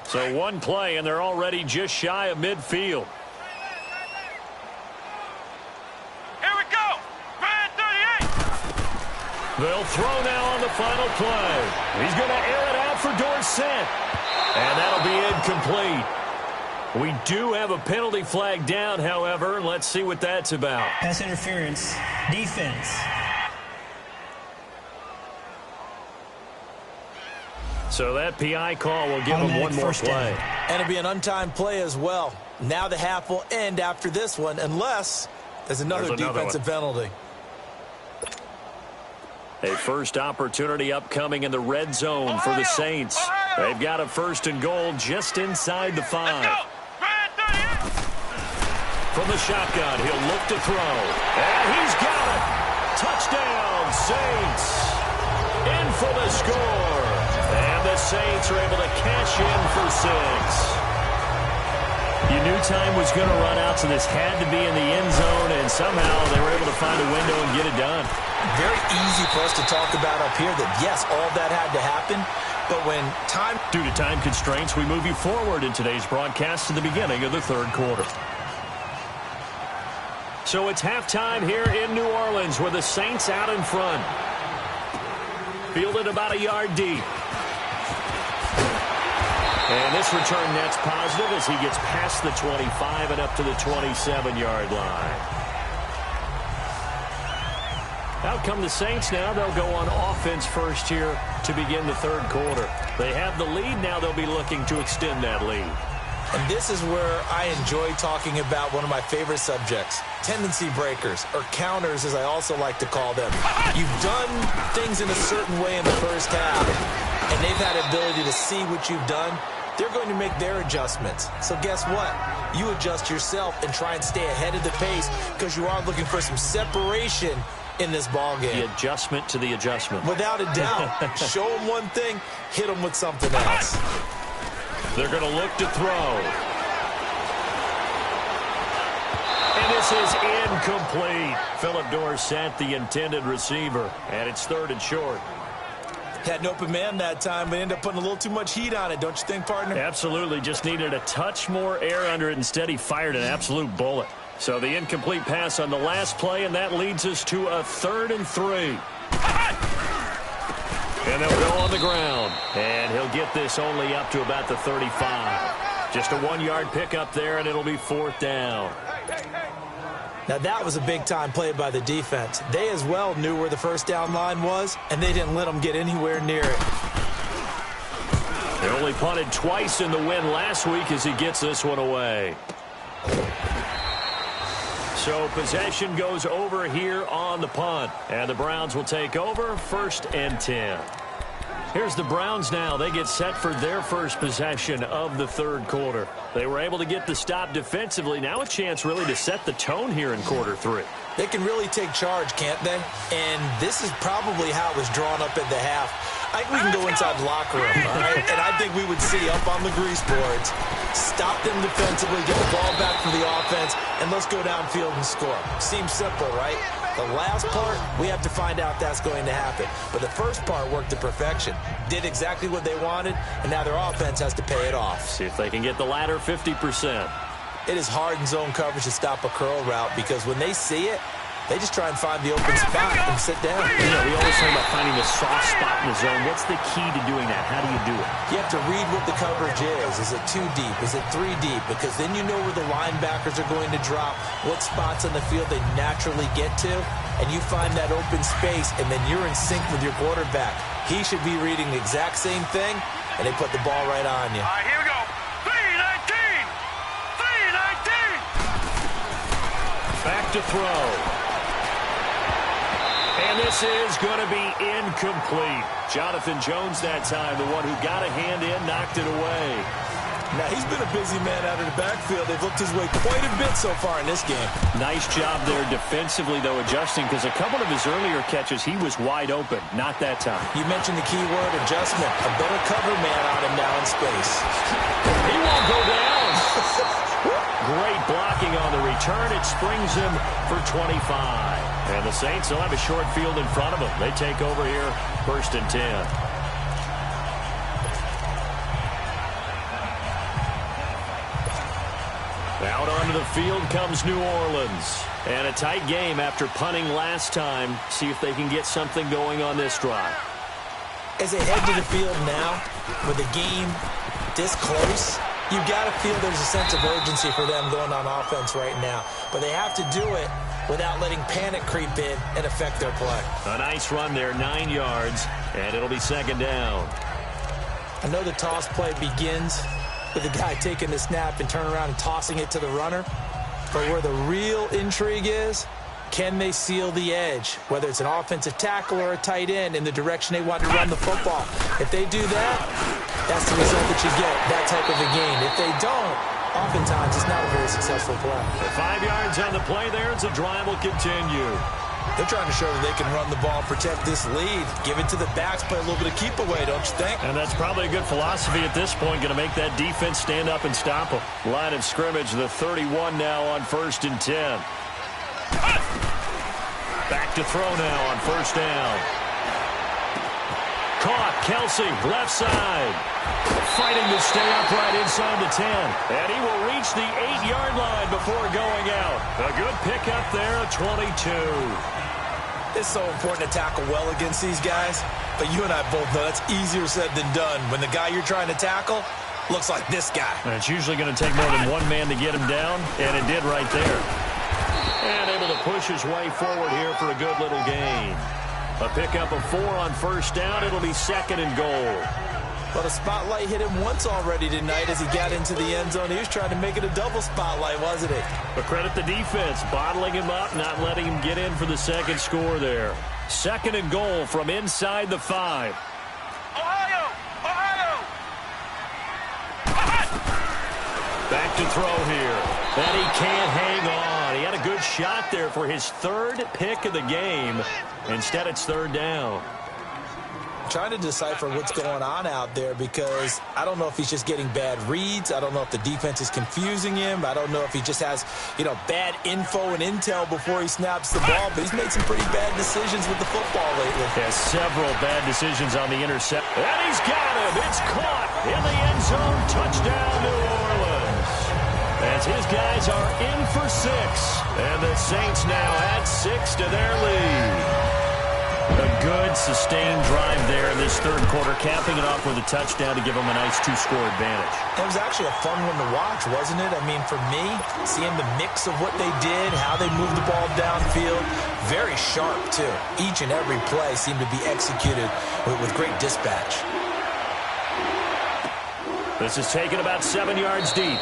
So one play, and they're already just shy of midfield. Here we go. Brand 38. They'll throw now on the final play. He's going to air it out for Dorsett. And that'll be incomplete. We do have a penalty flag down, however. Let's see what that's about. Pass interference. Defense. So that PI call will give him one more play. And it'll be an untimed play as well. Now the half will end after this one, unless there's another defensive penalty. A first opportunity upcoming in the red zone for the Saints. They've got a 1st and goal just inside the 5. From the shotgun, he'll look to throw. And he's got it. Touchdown, Saints. In for the score. And the Saints are able to cash in for 6. You knew time was going to run out, so this had to be in the end zone, and somehow they were able to find a window and get it done. Very easy for us to talk about up here that, yes, all that had to happen, but when time... Due to time constraints, we move you forward in today's broadcast to the beginning of the 3rd quarter. So it's halftime here in New Orleans with the Saints out in front. Fielded about a yard deep. And this return net's positive as he gets past the 25 and up to the 27-yard line. Out come the Saints now. They'll go on offense first here to begin the 3rd quarter. They have the lead. Now they'll be looking to extend that lead. And this is where I enjoy talking about one of my favorite subjects, tendency breakers, or counters as I also like to call them. You've done things in a certain way in the first half, and they've had the ability to see what you've done. They're going to make their adjustments. So guess what? You adjust yourself and try and stay ahead of the pace because you are looking for some separation in this ball game. The adjustment to the adjustment. Without a doubt. Show them one thing, hit them with something else. They're going to look to throw. And this is incomplete. Philip Dorsett, the intended receiver. And it's 3rd and short. Had an open man that time, but ended up putting a little too much heat on it, don't you think, partner? Absolutely. Just needed a touch more air under it. Instead, he fired an absolute bullet. So the incomplete pass on the last play, and that leads us to a 3rd and 3. And they'll go on the ground. And he'll get this only up to about the 35. Just a 1-yard pickup there, and it'll be 4th down. Now, that was a big-time play by the defense. They as well knew where the 1st down line was, and they didn't let them get anywhere near it. They only punted twice in the win last week as he gets this one away. So possession goes over here on the punt. And the Browns will take over 1st and 10. Here's the Browns now. They get set for their first possession of the third quarter. They were able to get the stop defensively. Now a chance really to set the tone here in quarter three. They can really take charge, can't they? And this is probably how it was drawn up at the half. I think we can go inside the locker room, all right? And I think we would see up on the grease boards, stop them defensively, get the ball back for the offense, and let's go downfield and score. Seems simple, right? The last part, we have to find out that's going to happen. But the first part worked to perfection. Did exactly what they wanted, and now their offense has to pay it off. See if they can get the latter 50%. It is hard in zone coverage to stop a curl route because when they see it, they just try and find the open spot and sit down. Yeah, we always talk about finding the soft spot in the zone. What's the key to doing that? How do you do it? You have to read what the coverage is. Is it 2 deep? Is it 3 deep? Because then you know where the linebackers are going to drop, what spots on the field they naturally get to, and you find that open space, and then you're in sync with your quarterback. He should be reading the exact same thing, and they put the ball right on you. All right, here we go. 3-19. 3-19. Back to throw. And this is going to be incomplete. Jonathan Jones that time, the one who got a hand in, knocked it away. Now, he's been a busy man out of the backfield. They've looked his way quite a bit so far in this game. Nice job there defensively, though, adjusting, because a couple of his earlier catches, he was wide open. Not that time. You mentioned the key word, adjustment. A better cover man on him now in space. He won't go down. Great blocking on the return. It springs him for 25. And the Saints will have a short field in front of them. They take over here, 1st and 10. Out onto the field comes New Orleans. And a tight game after punting last time. See if they can get something going on this drive. As they head to the field now, with the game this close, you've got to feel there's a sense of urgency for them going on offense right now. But they have to do it without letting panic creep in and affect their play. A nice run there, 9 yards, and it'll be 2nd down. I know the toss play begins with the guy taking the snap and turning around and tossing it to the runner. But where the real intrigue is, can they seal the edge, whether it's an offensive tackle or a tight end, in the direction they want to run the football? If they do that, that's the result that you get, that type of a game. If they don't, oftentimes it's not a very successful play. 5 yards on the play there as the drive will continue. They're trying to show that they can run the ball and protect this lead. Give it to the backs, play a little bit of keep away, don't you think? And that's probably a good philosophy at this point. Going to make that defense stand up and stop them. Line of scrimmage, the 31 now on 1st and 10. Back to throw now on 1st down. Caught, Kelsey, left side. Fighting to stay upright inside the 10. And he will reach the 8-yard line before going out. A good pickup there, a 22. It's so important to tackle well against these guys, but you and I both know that's easier said than done when the guy you're trying to tackle looks like this guy. And it's usually going to take more than one man to get him down, and it did right there. And able to push his way forward here for a good little gain. A pickup of 4 on 1st down. It'll be 2nd and goal. Well, the spotlight hit him once already tonight as he got into the end zone. He was trying to make it a double spotlight, wasn't it? But credit the defense, bottling him up, not letting him get in for the 2nd score there. 2nd and goal from inside the 5. Ohio! Ohio! Back to throw here. And he can't hang on. He had a good shot there for his 3rd pick of the game. Instead, it's 3rd down. Trying to decipher what's going on out there because I don't know if he's just getting bad reads. I don't know if the defense is confusing him. I don't know if he just has, bad info and intel before he snaps the ball. But he's made some pretty bad decisions with the football lately. Has several bad decisions on the intercept. And he's got him. It's caught in the end zone. Touchdown, New Orleans. As his guys are in for 6. And the Saints now add 6 to their lead. A good, sustained drive there in this 3rd quarter, capping it off with a touchdown to give them a nice 2-score advantage. It was actually a fun one to watch, wasn't it? I mean, for me, seeing the mix of what they did, how they moved the ball downfield, very sharp, too. Each and every play seemed to be executed with great dispatch. This is taken about 7 yards deep.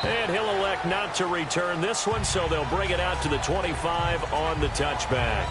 And he'll elect not to return this one, so they'll bring it out to the 25 on the touchback.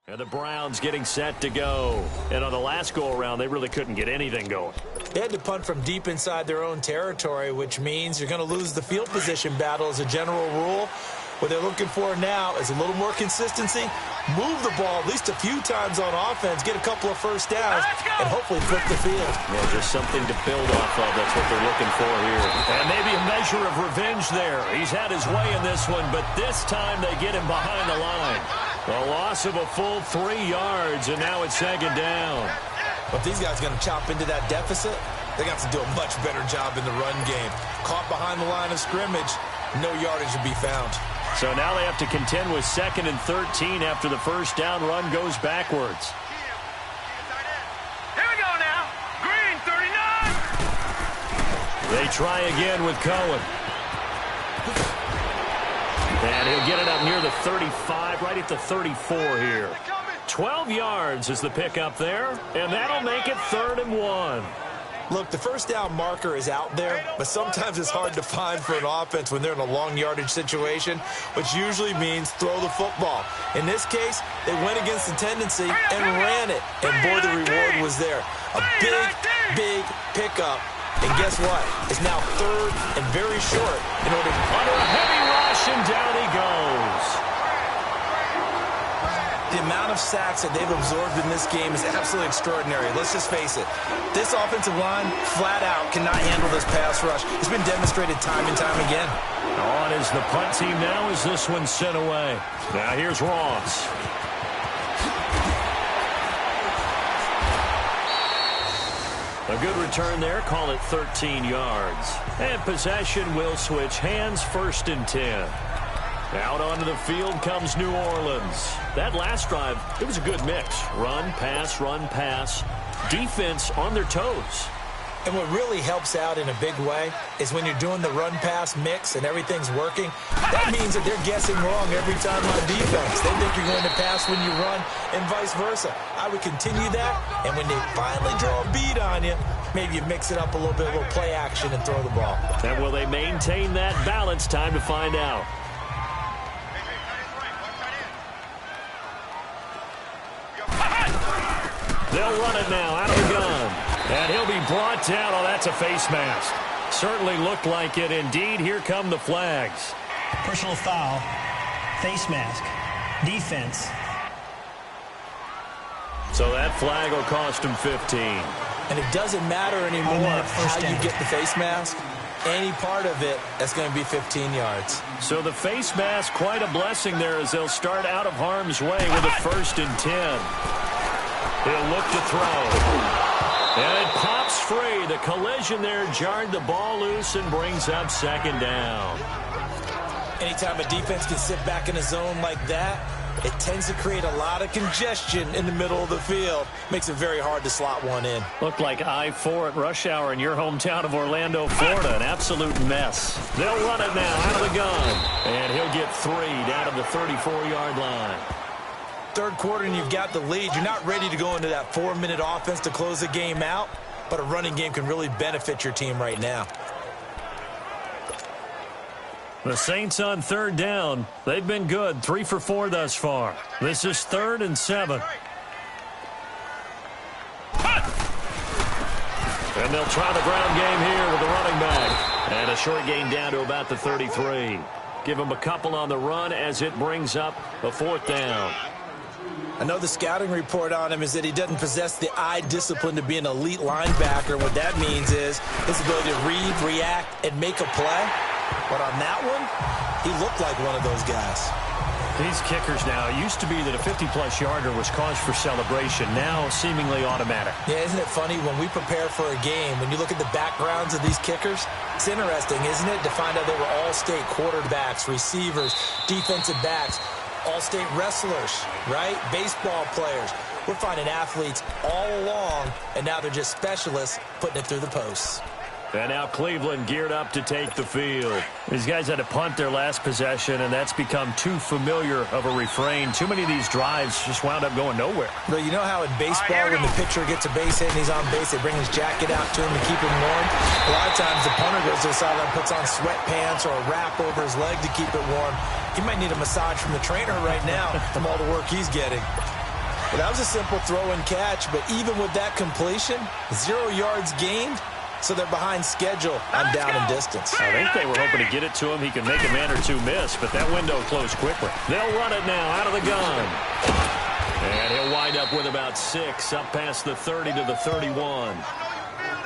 And the Browns getting set to go. And on the last go-around, they really couldn't get anything going. They had to punt from deep inside their own territory, which means you're going to lose the field position battle as a general rule. What they're looking for now is a little more consistency, move the ball at least a few times on offense, get a couple of first downs, and hopefully flip the field. Yeah, just something to build off of. That's what they're looking for here. And maybe a measure of revenge there. He's had his way in this one, but this time they get him behind the line. A loss of a full 3 yards, and now it's second down. But if these guys are going to chop into that deficit, they got to do a much better job in the run game. Caught behind the line of scrimmage, no yardage to be found. So now they have to contend with 2nd and 13 after the first down run goes backwards. Here we go now. Green, 39. They try again with Cohen. And he'll get it up near the 35, right at the 34 here. 12 yards is the pickup there, and that'll make it 3rd and 1. Look, the first down marker is out there, but sometimes it's hard to find for an offense when they're in a long yardage situation, which usually means throw the football. In this case, they went against the tendency and ran it, and boy, the reward was there. A big, big pickup, and guess what? It's now 3rd and very short in order to... Under a heavy rush, and down he goes. The amount of sacks that they've absorbed in this game is absolutely extraordinary. Let's just face it. This offensive line, flat out, cannot handle this pass rush. It's been demonstrated time and time again. On is the punt team now as this one's sent away. Now here's Ross. A good return there. Call it 13 yards. And possession will switch hands, 1st and 10. Out onto the field comes New Orleans. That last drive, it was a good mix. Run, pass, defense on their toes. And what really helps out in a big way is when you're doing the run-pass mix and everything's working, that means that they're guessing wrong every time on defense. They think you're going to pass when you run and vice versa. I would continue that, and when they finally draw a beat on you, maybe you mix it up a little bit, a little play action, and throw the ball. And will they maintain that balance? Time to find out. They'll run it now out of the gun. And he'll be brought down. Oh, that's a face mask. Certainly looked like it. Indeed, here come the flags. Personal foul, face mask, defense. So that flag will cost him 15. And it doesn't matter anymore how you get the face mask. Any part of it, that's going to be 15 yards. So the face mask, quite a blessing there as they'll start out of harm's way with a 1st and 10. He'll look to throw. And it pops free. The collision there jarred the ball loose and brings up 2nd down. Anytime a defense can sit back in a zone like that, it tends to create a lot of congestion in the middle of the field. Makes it very hard to slot one in. Looked like I-4 at rush hour in your hometown of Orlando, Florida. An absolute mess. They'll run it now out of the gun. And he'll get 3 down to the 34-yard line. 3rd quarter and you've got the lead. You're not ready to go into that 4-minute offense to close the game out, but a running game can really benefit your team right now. The Saints on 3rd down. They've been good. 3 for 4 thus far. This is 3rd and 7. And they'll try the ground game here with the running back. And a short gain down to about the 33. Give him a couple on the run as it brings up a 4th down. I know the scouting report on him is that he doesn't possess the eye discipline to be an elite linebacker. What that means is his ability to read, react, and make a play. But on that one, he looked like one of those guys. These kickers now, it used to be that a 50-plus yarder was cause for celebration. Now seemingly automatic. Yeah, isn't it funny when we prepare for a game, when you look at the backgrounds of these kickers, it's interesting, isn't it, to find out they were all-state quarterbacks, receivers, defensive backs, all-state wrestlers, right? Baseball players. We're finding athletes all along, and now they're just specialists putting it through the posts. And now Cleveland geared up to take the field. These guys had to punt their last possession, and that's become too familiar of a refrain. Too many of these drives just wound up going nowhere. But you know how in baseball, when the pitcher gets a base hit and he's on base, they bring his jacket out to him to keep him warm? A lot of times the punter goes to the sideline, puts on sweatpants or a wrap over his leg to keep it warm. He might need a massage from the trainer right now from all the work he's getting. Well, that was a simple throw and catch, but even with that completion, 0 yards gained, so they're behind schedule on down and distance. I think they were hoping to get it to him. He could make a man or two miss, but that window closed quickly. They'll run it now out of the gun. And he'll wind up with about 6, up past the 30 to the 31.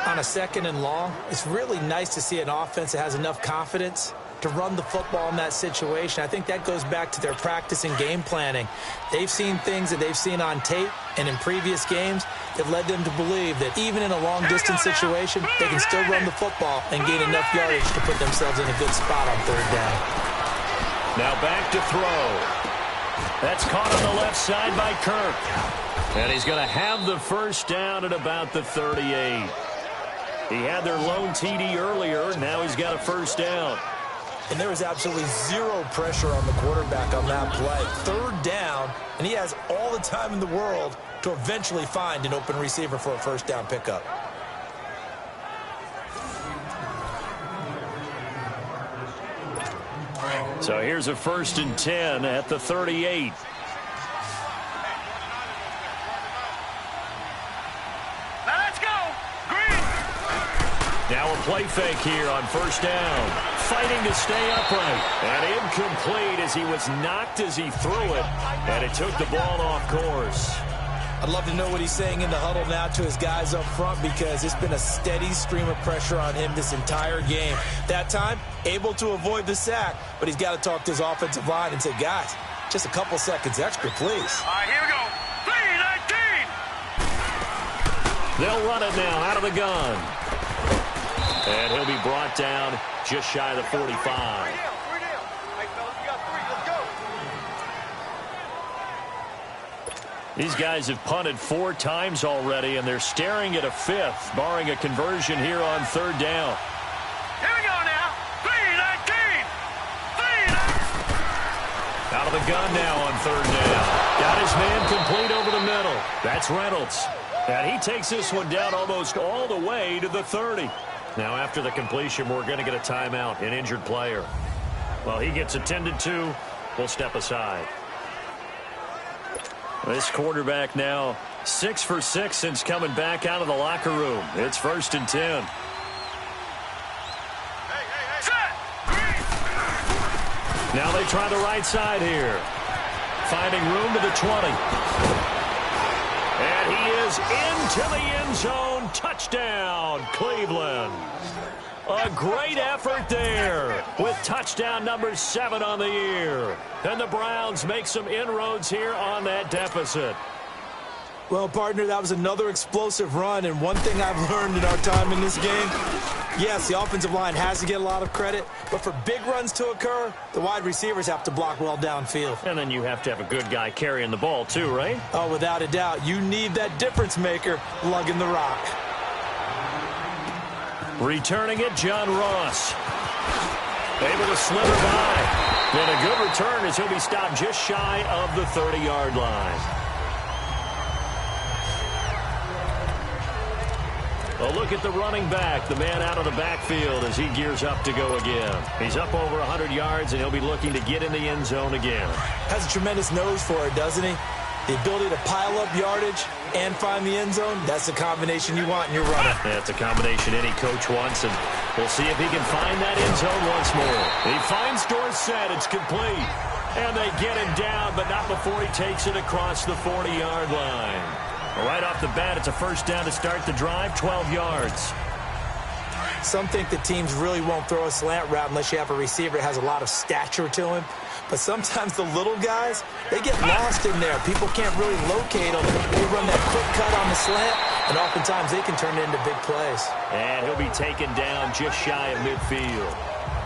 On a 2nd and long, it's really nice to see an offense that has enough confidence to run the football in that situation. I think that goes back to their practice and game planning. They've seen things that they've seen on tape and in previous games that led them to believe that even in a long-distance situation, they can still run the football and gain enough yardage to put themselves in a good spot on 3rd down. Now back to throw. That's caught on the left side by Kirk. And he's going to have the 1st down at about the 38. He had their lone TD earlier. Now he's got a 1st down. And there was absolutely 0 pressure on the quarterback on that play. 3rd down, and he has all the time in the world to eventually find an open receiver for a 1st down pickup. So here's a 1st and 10 at the 38. Now let's go. Green. Now a play fake here on 1st down. Fighting to stay upright. And incomplete as he was knocked as he threw it. And it took the ball off course. I'd love to know what he's saying in the huddle now to his guys up front, because it's been a steady stream of pressure on him this entire game. That time, able to avoid the sack, but he's got to talk to his offensive line and say, guys, just a couple seconds extra, please. All right, here we go. 3-19. They'll run it now out of the gun. And he'll be brought down just shy of the 45. These guys have punted 4 times already, and they're staring at a 5th, barring a conversion here on 3rd down. Here we go now. 3-19. Out of the gun now on 3rd down. Got his man complete over the middle. That's Reynolds. And he takes this one down almost all the way to the 30. Now after the completion, we're going to get a timeout, an injured player. Well, he gets attended to. We'll step aside. This quarterback now 6 for 6 since coming back out of the locker room. It's 1st and 10. Now they try the right side here. Finding room to the 20. And he is into the end zone. Touchdown, Cleveland. A great effort there with touchdown number 7 on the year. And the Browns make some inroads here on that deficit. Well, partner, that was another explosive run, and one thing I've learned in our time in this game, yes, the offensive line has to get a lot of credit, but for big runs to occur, the wide receivers have to block well downfield. And then you have to have a good guy carrying the ball too, right? Oh, without a doubt. You need that difference maker lugging the rock. Returning it, John Ross. Able to slither by. And a good return as he'll be stopped just shy of the 30-yard line. A look at the running back, the man out of the backfield as he gears up to go again. He's up over 100 yards, and he'll be looking to get in the end zone again. Has a tremendous nose for it, doesn't he? The ability to pile up yardage and find the end zone, that's the combination you want in your runner. That's a combination any coach wants, and we'll see if he can find that end zone once more. He finds Dorsett. It's complete. And they get him down, but not before he takes it across the 40-yard line. Right off the bat, it's a 1st down to start the drive, 12 yards. Some think the teams really won't throw a slant route unless you have a receiver that has a lot of stature to him. But sometimes the little guys, they get lost in there. People can't really locate them. They run that quick cut on the slant, and oftentimes they can turn it into big plays. And he'll be taken down just shy of midfield.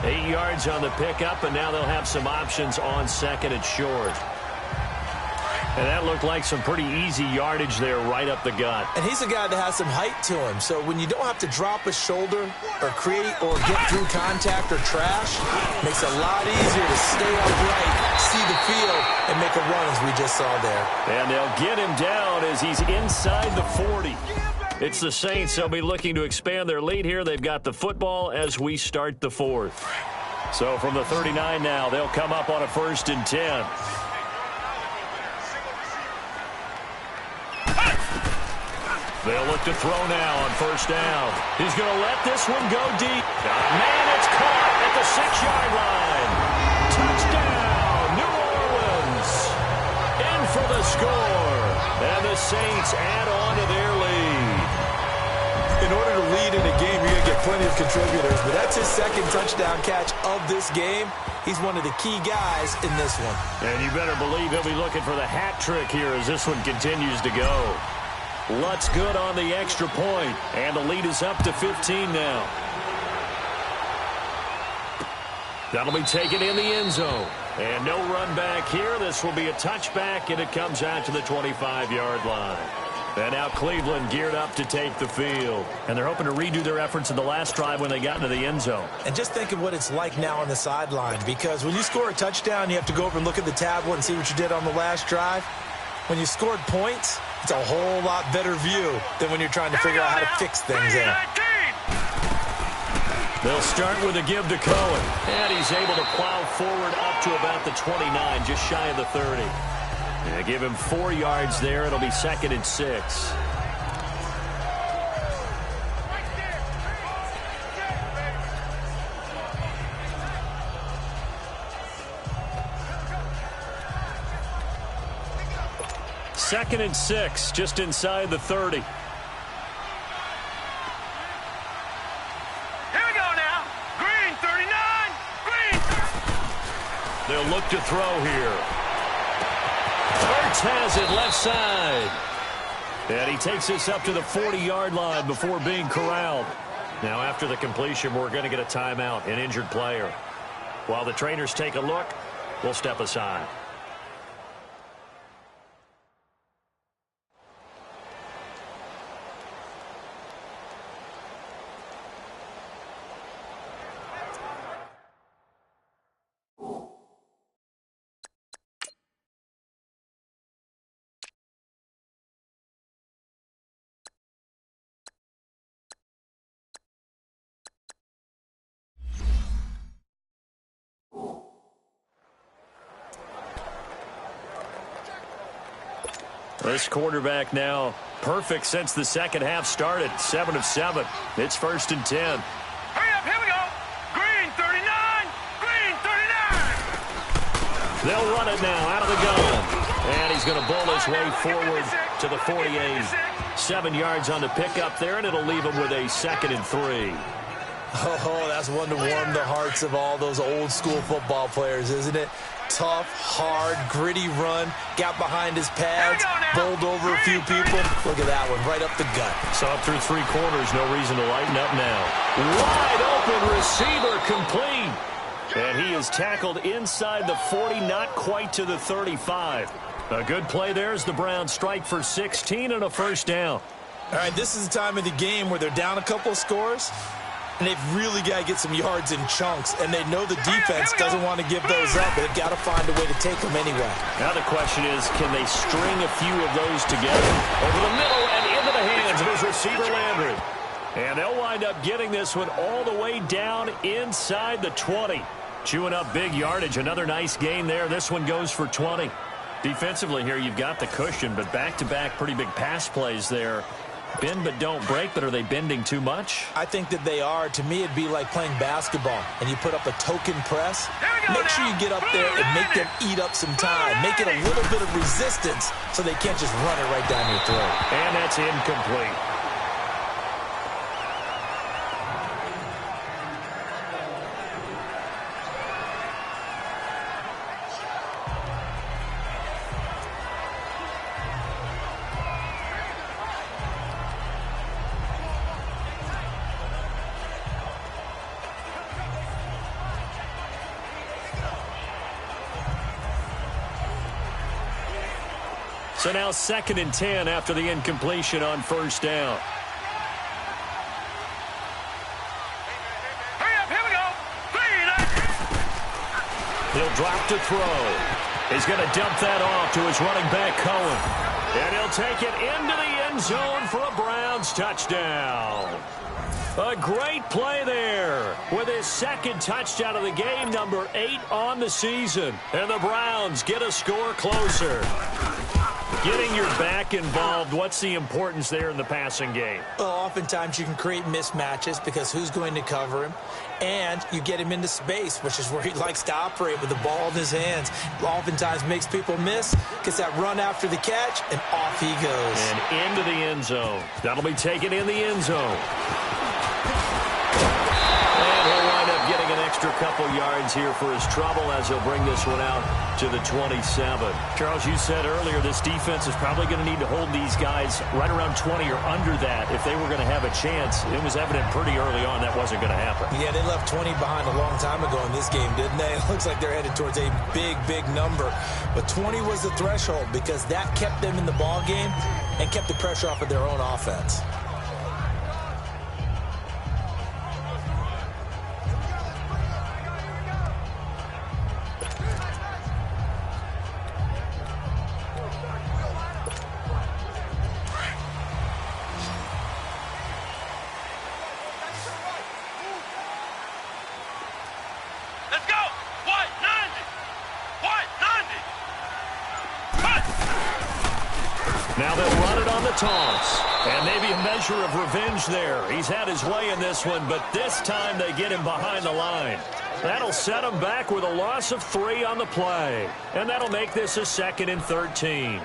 8 yards on the pickup, and now they'll have some options on 2nd and short. And that looked like some pretty easy yardage there right up the gut. And he's a guy that has some height to him. So when you don't have to drop a shoulder or create or get through contact or trash, it makes it a lot easier to stay upright, see the field, and make a run as we just saw there. And they'll get him down as he's inside the 40. It's the Saints. They'll be looking to expand their lead here. They've got the football as we start the 4th. So from the 39 now, they'll come up on a 1st and 10. They'll look to throw now on first down. He's going to let this one go deep. Man, it's caught at the 6-yard line. Touchdown, New Orleans. In for the score. And the Saints add on to their lead. In order to lead in a game, you're going to get plenty of contributors, but that's his second touchdown catch of this game. He's one of the key guys in this one. And you better believe he'll be looking for the hat trick here as this one continues to go. Lutz good on the extra point, and the lead is up to 15 now. That'll be taken in the end zone. And no run back here. This will be a touchback, and it comes out to the 25-yard line. And now Cleveland geared up to take the field. And they're hoping to redo their efforts in the last drive when they got into the end zone. And just think of what it's like now on the sideline, because when you score a touchdown, you have to go over and look at the tablet and see what you did on the last drive. When you scored points, it's a whole lot better view than when you're trying to figure out how to fix things there. They'll start with a give to Cohen. And he's able to plow forward up to about the 29, just shy of the 30. And give him 4 yards there. It'll be 2nd and 6. Second and 6, just inside the 30. Here we go now. Green, 39. Green. They'll look to throw here. Hurts has it left side. And he takes this up to the 40-yard line before being corralled. Now after the completion, we're going to get a timeout, an injured player. While the trainers take a look, we'll step aside. This quarterback now perfect since the second half started. 7 of 7. It's 1st and 10. Hurry up, here we go. Green, 39. Green, 39. They'll run it now out of the gun. And he's going to bowl his way forward to the 48. 7 yards on the pickup there, and it'll leave him with a 2nd and 3. Oh, that's one to warm the hearts of all those old school football players, isn't it? Tough, hard, gritty run, got behind his pads, bowled over a few people. Look at that one, right up the gut. Saw it through 3 quarters, no reason to lighten up now. Wide open receiver complete. And he is tackled inside the 40, not quite to the 35. A good play there as the Browns strike for 16 and a first down. All right, this is the time of the game where they're down a couple of scores, and they've really got to get some yards in chunks, and they know the defense doesn't want to give those up, but they've got to find a way to take them anyway. Now the question is, can they string a few of those together? Over the middle and into the hands of his receiver, Landry. And they'll wind up getting this one all the way down inside the 20. Chewing up big yardage. Another nice gain there. This one goes for 20. Defensively here, you've got the cushion, but back-to-back pretty big pass plays there. Bend but don't break, but are they bending too much? I think that they are. To me, it'd be like playing basketball, and you put up a token press. Make sure you get up there and make them eat up some time. Make it a little bit of resistance so they can't just run it right down your throat. And that's incomplete. So now 2nd and 10 after the incompletion on first down. Hurry up, here we go. He'll drop to throw. He's going to dump that off to his running back, Cohen. And he'll take it into the end zone for a Browns touchdown. A great play there with his 2nd touchdown of the game, number 8 on the season. And the Browns get a score closer. Getting your back involved, what's the importance there in the passing game? Well, oftentimes you can create mismatches because who's going to cover him? And you get him into space, which is where he likes to operate with the ball in his hands. Oftentimes makes people miss, gets that run after the catch, and off he goes. And into the end zone. That'll be taken in the end zone. And he'll wind up getting an extra couple yards here for his trouble as he'll bring this one out to the 27. Charles, you said earlier this defense is probably going to need to hold these guys right around 20 or under that if they were going to have a chance. It was evident pretty early on that wasn't going to happen. Yeah, they left 20 behind a long time ago in this game, didn't they? It looks like they're headed towards a big, big number. But 20 was the threshold because that kept them in the ball game and kept the pressure off of their own offense. Now they'll run it on the toss. And maybe a measure of revenge there. He's had his way in this one, but this time they get him behind the line. That'll set him back with a loss of 3 on the play. And that'll make this a 2nd and 13.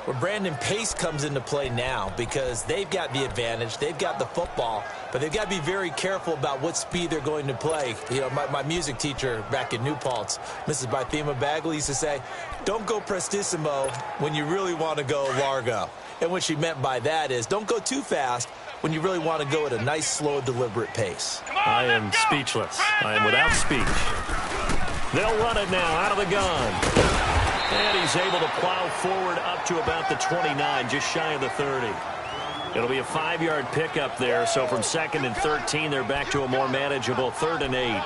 Well, Brandon, pace comes into play now because they've got the advantage. They've got the football, but they've got to be very careful about what speed they're going to play. You know, my music teacher back in New Paltz, Mrs. Bythema Bagley, used to say, don't go prestissimo when you really want to go largo. And what she meant by that is don't go too fast when you really want to go at a nice, slow, deliberate pace. I am speechless. I am without speech. They'll run it now out of the gun. And he's able to plow forward up to about the 29, just shy of the 30. It'll be a 5-yard pickup there, so from 2nd and 13, they're back to a more manageable 3rd and 8.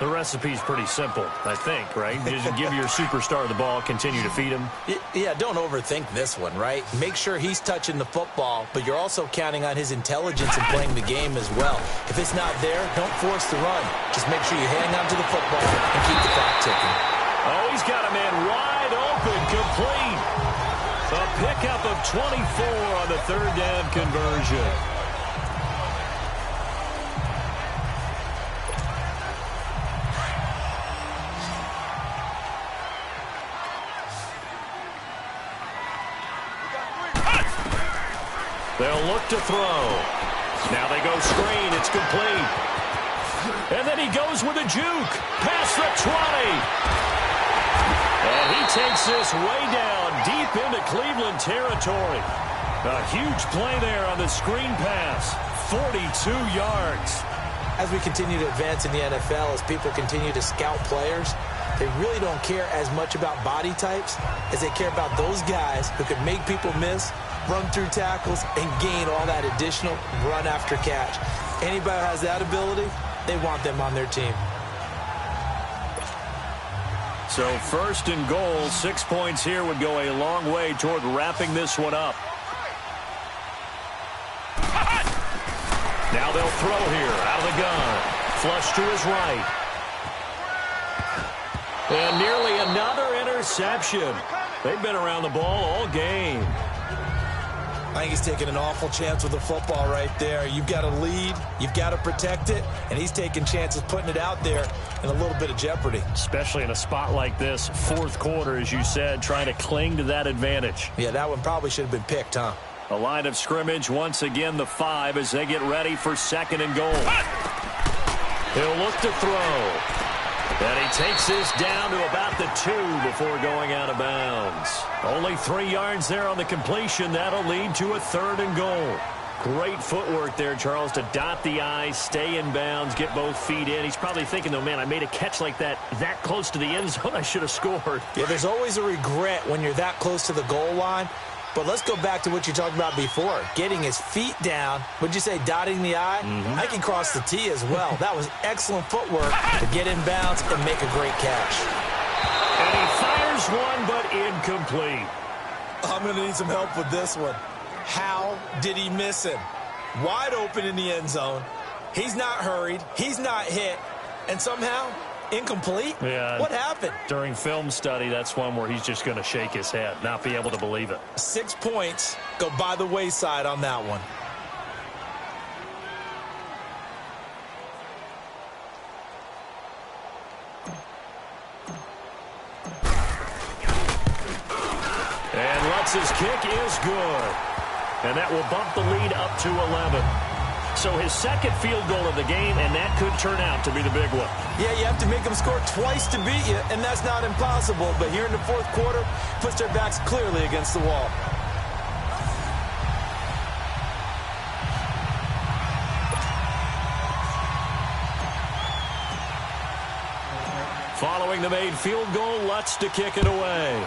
The recipe's pretty simple, I think, right? You just give your superstar the ball, continue to feed him. Yeah, don't overthink this one, right? Make sure he's touching the football, but you're also counting on his intelligence in playing the game as well. If it's not there, don't force the run. Just make sure you hang on to the football and keep the clock ticking. Oh, he's got a man wide open, complete. A pickup of 24 on the 3rd down conversion. They'll look to throw. Now they go screen. It's complete. And then he goes with a juke. Past the 20. And he takes this way down deep into Cleveland territory. A huge play there on the screen pass. 42 yards. As we continue to advance in the NFL, as people continue to scout players, they really don't care as much about body types as they care about those guys who can make people miss, run through tackles, and gain all that additional run after catch. Anybody who has that ability, they want them on their team. So 1st and goal, 6 points here would go a long way toward wrapping this one up. Now they'll throw here out of the gun. Flush to his right. And nearly another interception. They've been around the ball all game. I think he's taking an awful chance with the football right there. You've got to lead, you've got to protect it, and he's taking chances putting it out there in a little bit of jeopardy. Especially in a spot like this, 4th quarter, as you said, trying to cling to that advantage. Yeah, that one probably should have been picked, huh? A line of scrimmage, once again the 5 as they get ready for 2nd and goal. He'll look to throw. And he takes this down to about the 2 before going out of bounds. Only 3 yards there on the completion. That'll lead to a 3rd and goal. Great footwork there, Charles, to dot the I, stay in bounds, get both feet in. He's probably thinking, though, man, I made a catch like that close to the end zone. I should have scored. Yeah, there's always a regret when you're that close to the goal line. But let's go back to what you talked about before. Getting his feet down. Would you say dotting the I? I can cross the T as well. That was excellent footwork to get in bounds and make a great catch. And he fires one, but incomplete. I'm going to need some help with this one. How did he miss him? Wide open in the end zone. He's not hurried. He's not hit. And somehow Incomplete? Yeah. What happened? During film study, that's one where he's just going to shake his head, not be able to believe it. 6 points go by the wayside on that one. And Lutz's kick is good. And that will bump the lead up to 11. So his second field goal of the game, and that could turn out to be the big one. Yeah, you have to make them score twice to beat you, and that's not impossible. But here in the fourth quarter, puts their backs clearly against the wall. Following the made field goal, Lutz to kick it away.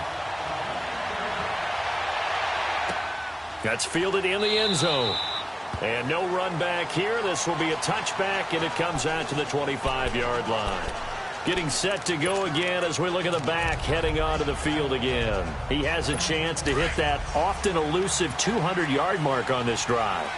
That's fielded in the end zone. And no run back here. This will be a touchback, and it comes out to the 25-yard line. Getting set to go again as we look at the back heading onto the field again. He has a chance to hit that often elusive 200-yard mark on this drive.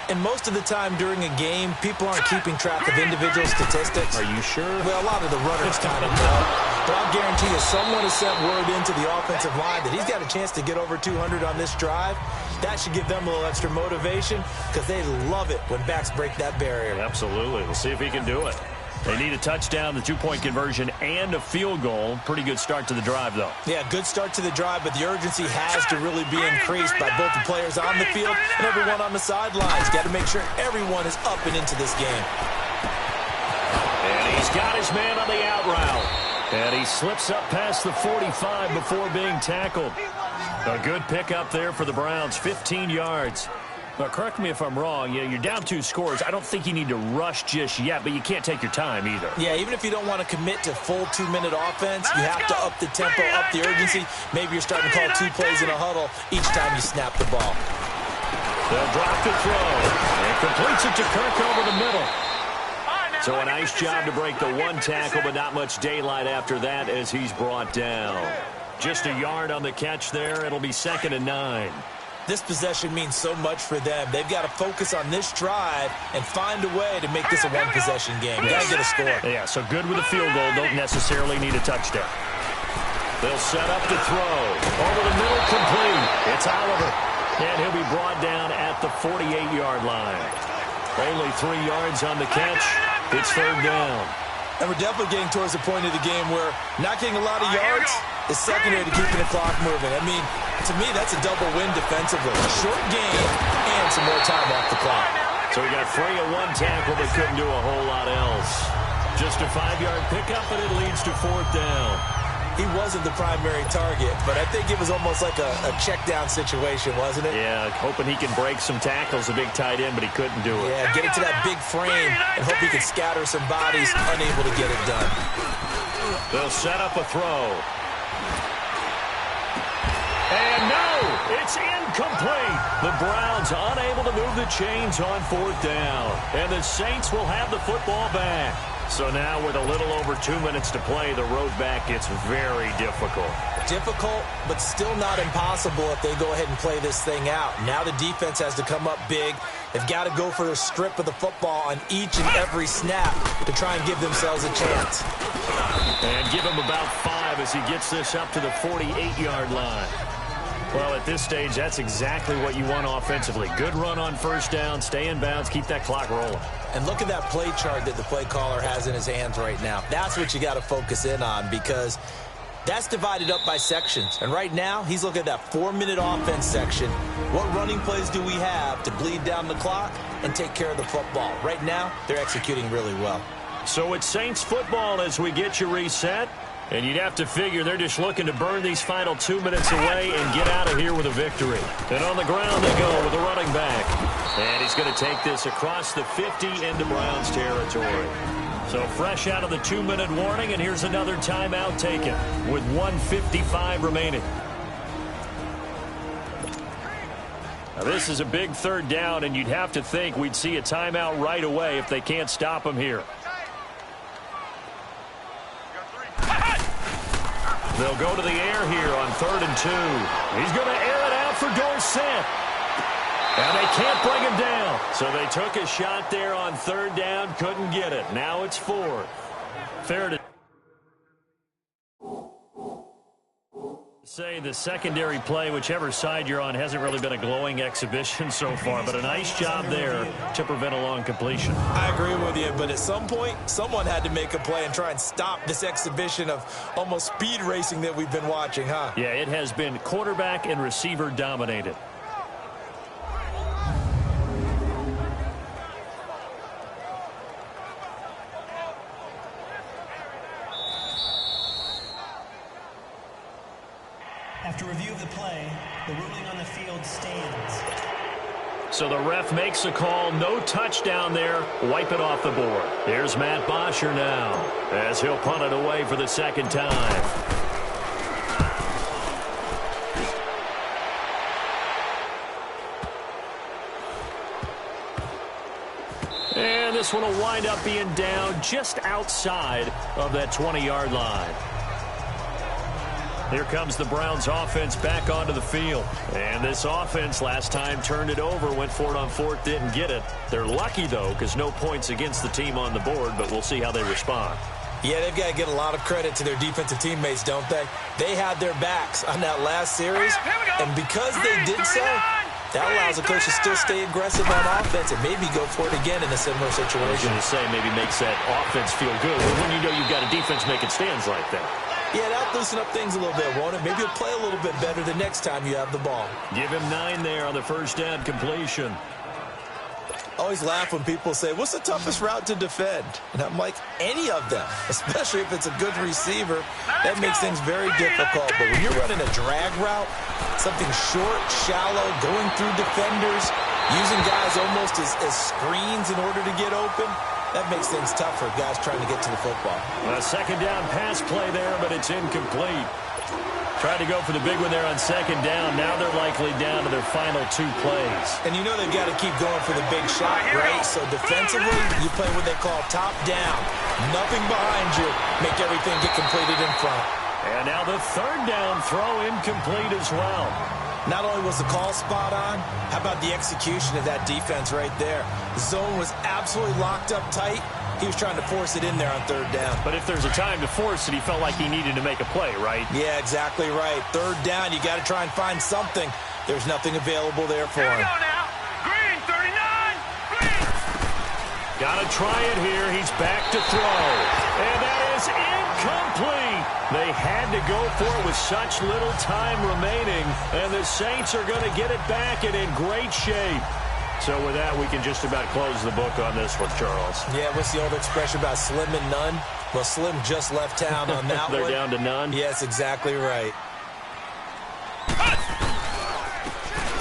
And most of the time during a game, people aren't keeping track of individual statistics. Are you sure? Well, a lot of the runners kind of know. But I'll guarantee you someone has sent word into the offensive line that he's got a chance to get over 200 on this drive. That should give them a little extra motivation because they love it when backs break that barrier. Absolutely. We'll see if he can do it. They need a touchdown, the two-point conversion, and a field goal. Pretty good start to the drive, though. Yeah, good start to the drive, but the urgency has to really be increased by both the players on the field and everyone on the sidelines. Got to make sure everyone is up and into this game. And he's got his man on the out route. And he slips up past the 45 before being tackled. A good pickup there for the Browns, 15 yards. Now, correct me if I'm wrong. You're down 2 scores. I don't think you need to rush just yet, but you can't take your time either. Yeah, even if you don't want to commit to full 2-minute offense, you have to up the tempo, up the urgency. Maybe you're starting to call 2 plays in a huddle each time you snap the ball. They'll drop the throw. And completes it to Kirk over the middle. So a nice job to break the 1 tackle, but not much daylight after that as he's brought down. Just a yard on the catch there. It'll be 2nd and 9. This possession means so much for them. They've got to focus on this drive and find a way to make this a one-possession game. Got to get a score. Yeah, so good with a field goal. Don't necessarily need a touchdown. They'll set up the throw. Over the middle, complete. It's Oliver. And he'll be brought down at the 48-yard line. Only 3 yards on the catch. It's 3rd down. And we're definitely getting towards the point of the game where not getting a lot of yards is secondary to keeping the clock moving. I mean, to me, that's a double win defensively. Short game and some more time off the clock. So we got free of 1 tackle, but couldn't do a whole lot else. Just a 5-yard pickup, and it leads to 4th down. He wasn't the primary target, but I think it was almost like a check down situation, wasn't it? Yeah, hoping he can break some tackles, a big tight end, but he couldn't do it. Yeah, get it to that big frame and hope he can scatter some bodies, unable to get it done. They'll set up a throw. And no, it's incomplete. The Browns unable to move the chains on 4th down. And the Saints will have the football back. So now with a little over 2 minutes to play, the road back gets very difficult. Difficult, but still not impossible if they go ahead and play this thing out. Now the defense has to come up big. They've got to go for the strip of the football on each and every snap to try and give themselves a chance. And give him about 5 as he gets this up to the 48-yard line. Well, at this stage, that's exactly what you want offensively. Good run on 1st down, stay in bounds, keep that clock rolling. And look at that play chart that the play caller has in his hands right now. That's what you got to focus in on because that's divided up by sections. And right now, he's looking at that 4-minute offense section. What running plays do we have to bleed down the clock and take care of the football? Right now, they're executing really well. So it's Saints football as we get you reset. And you'd have to figure they're just looking to burn these final 2 minutes away and get out of here with a victory. And on the ground they go with a running back. And he's going to take this across the 50 into Browns territory. So fresh out of the 2-minute warning, and here's another timeout taken with 1:55 remaining. Now this is a big 3rd down, and you'd have to think we'd see a timeout right away if they can't stop him here. They'll go to the air here on 3rd and 2. He's going to air it out for Dorsett. And they can't bring him down. So they took a shot there on 3rd down, couldn't get it. Now it's 4th. 3rd and Say the secondary play, whichever side you're on, hasn't really been a glowing exhibition so far, but a nice job there to prevent a long completion. I agree with you, but at some point, someone had to make a play and try and stop this exhibition of almost speed racing that we've been watching, huh? Yeah, it has been quarterback and receiver dominated. After review of the play, the ruling on the field stands. So the ref makes a call. No touchdown there. Wipe it off the board. Here's Matt Bosher now as he'll punt it away for the second time. And this one will wind up being down just outside of that 20-yard line. Here comes the Browns offense back onto the field. And this offense last time turned it over, went for it on fourth, didn't get it. They're lucky, though, because no points against the team on the board, but we'll see how they respond. Yeah, they've got to get a lot of credit to their defensive teammates, don't they? They had their backs on that last series, and because they did so, that allows the coach to still stay aggressive on offense and maybe go for it again in a similar situation. I was going to say maybe makes that offense feel good when you know you've got a defense making stands like that. Yeah, that'll loosen up things a little bit, won't it? Maybe you'll play a little bit better the next time you have the ball. Give him 9 there on the first down completion. I always laugh when people say, what's the toughest route to defend? And I'm like, any of them, especially if it's a good receiver. That makes things very difficult. But when you're running a drag route, something short, shallow, going through defenders, using guys almost as screens in order to get open, that makes things tough for guys trying to get to the football. A second down pass play there, but it's incomplete. Tried to go for the big one there on second down. Now they're likely down to their final 2 plays. And you know they've got to keep going for the big shot, right? So defensively, you play what they call top down. Nothing behind you. Make everything get completed in front. And now the third down throw incomplete as well. Not only was the call spot on, how about the execution of that defense right there? The zone was absolutely locked up tight. He was trying to force it in there on third down. But if there's a time to force it, he felt like he needed to make a play, right? Yeah, exactly right. Third down, you got to try and find something. There's nothing available there for him. Here we go now. Green, 39. Green. Got to try it here. He's back to throw. And that is incomplete. They had to go for it with such little time remaining. And the Saints are going to get it back and in great shape. So with that, we can just about close the book on this one, Charles. Yeah, what's the old expression about slim and none? Well, Slim just left town on that They're one. down to none? Yes, exactly right.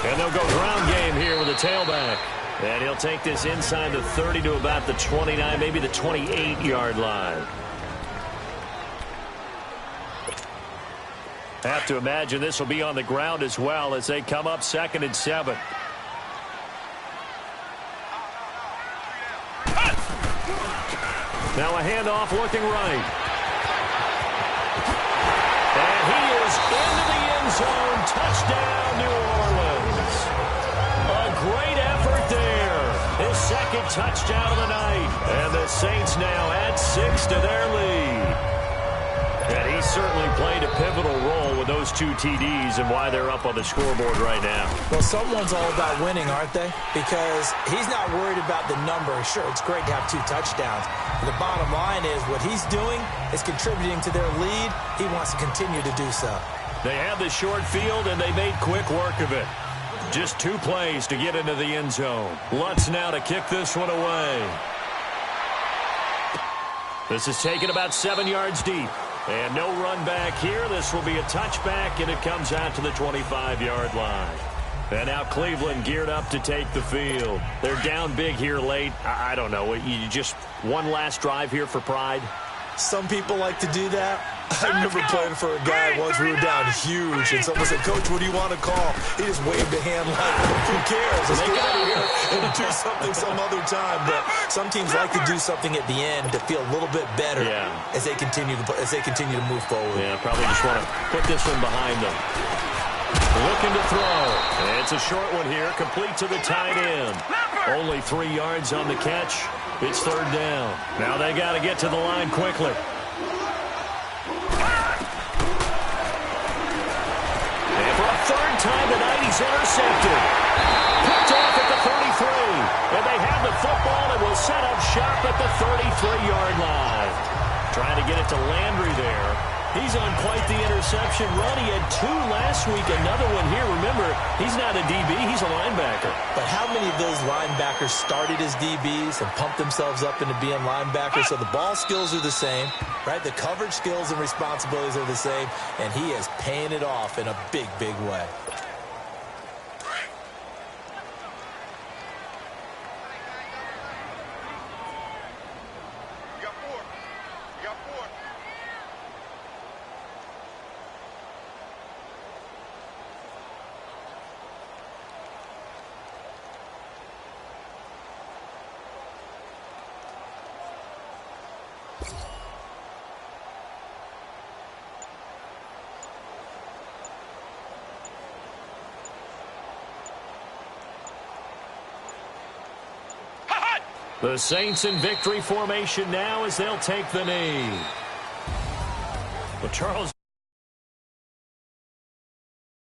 And they'll go ground game here with a tailback. And he'll take this inside the 30 to about the 29, maybe the 28-yard line. Have to imagine this will be on the ground as well as they come up 2nd and 7. Now a handoff looking right. And he is into the end zone. Touchdown, New Orleans. A great effort there. His second touchdown of the night. And the Saints now add 6 to their lead. And he certainly played a pivotal role with those 2 TDs and why they're up on the scoreboard right now. Well, someone's all about winning, aren't they? Because he's not worried about the number. Sure, it's great to have 2 touchdowns. But the bottom line is what he's doing is contributing to their lead. He wants to continue to do so. They had the short field, and they made quick work of it. Just 2 plays to get into the end zone. Lutz now to kick this one away. This is taken about 7 yards deep. And no run back here. This will be a touchback, and it comes out to the 25-yard line. And now Cleveland geared up to take the field. They're down big here late. I don't know. You just one last drive here for pride? Some people like to do that. I remember playing for a guy once. We were down huge, and someone said, Coach, what do you want to call? He just waved a hand like, who cares? Let's get out of here and do something some other time. But some teams like to do something at the end to feel a little bit better as they continue to move forward. Yeah, probably just want to put this one behind them. Looking to throw. It's a short one here, complete to the tight end. Only 3 yards on the catch. It's third down. Now they got to get to the line quickly. third time tonight he's intercepted. Picked off at the 33. And they have the football and will set up shop at the 33-yard line. Trying to get it to Landry there. He's on quite the interception run. He had 2 last week, another one here. Remember, he's not a DB, he's a linebacker. But how many of those linebackers started as DBs and pumped themselves up into being linebackers? So the ball skills are the same, right? The coverage skills and responsibilities are the same, and he is paying it off in a big, big way. The Saints in victory formation now as they'll take the knee. Well, Charles.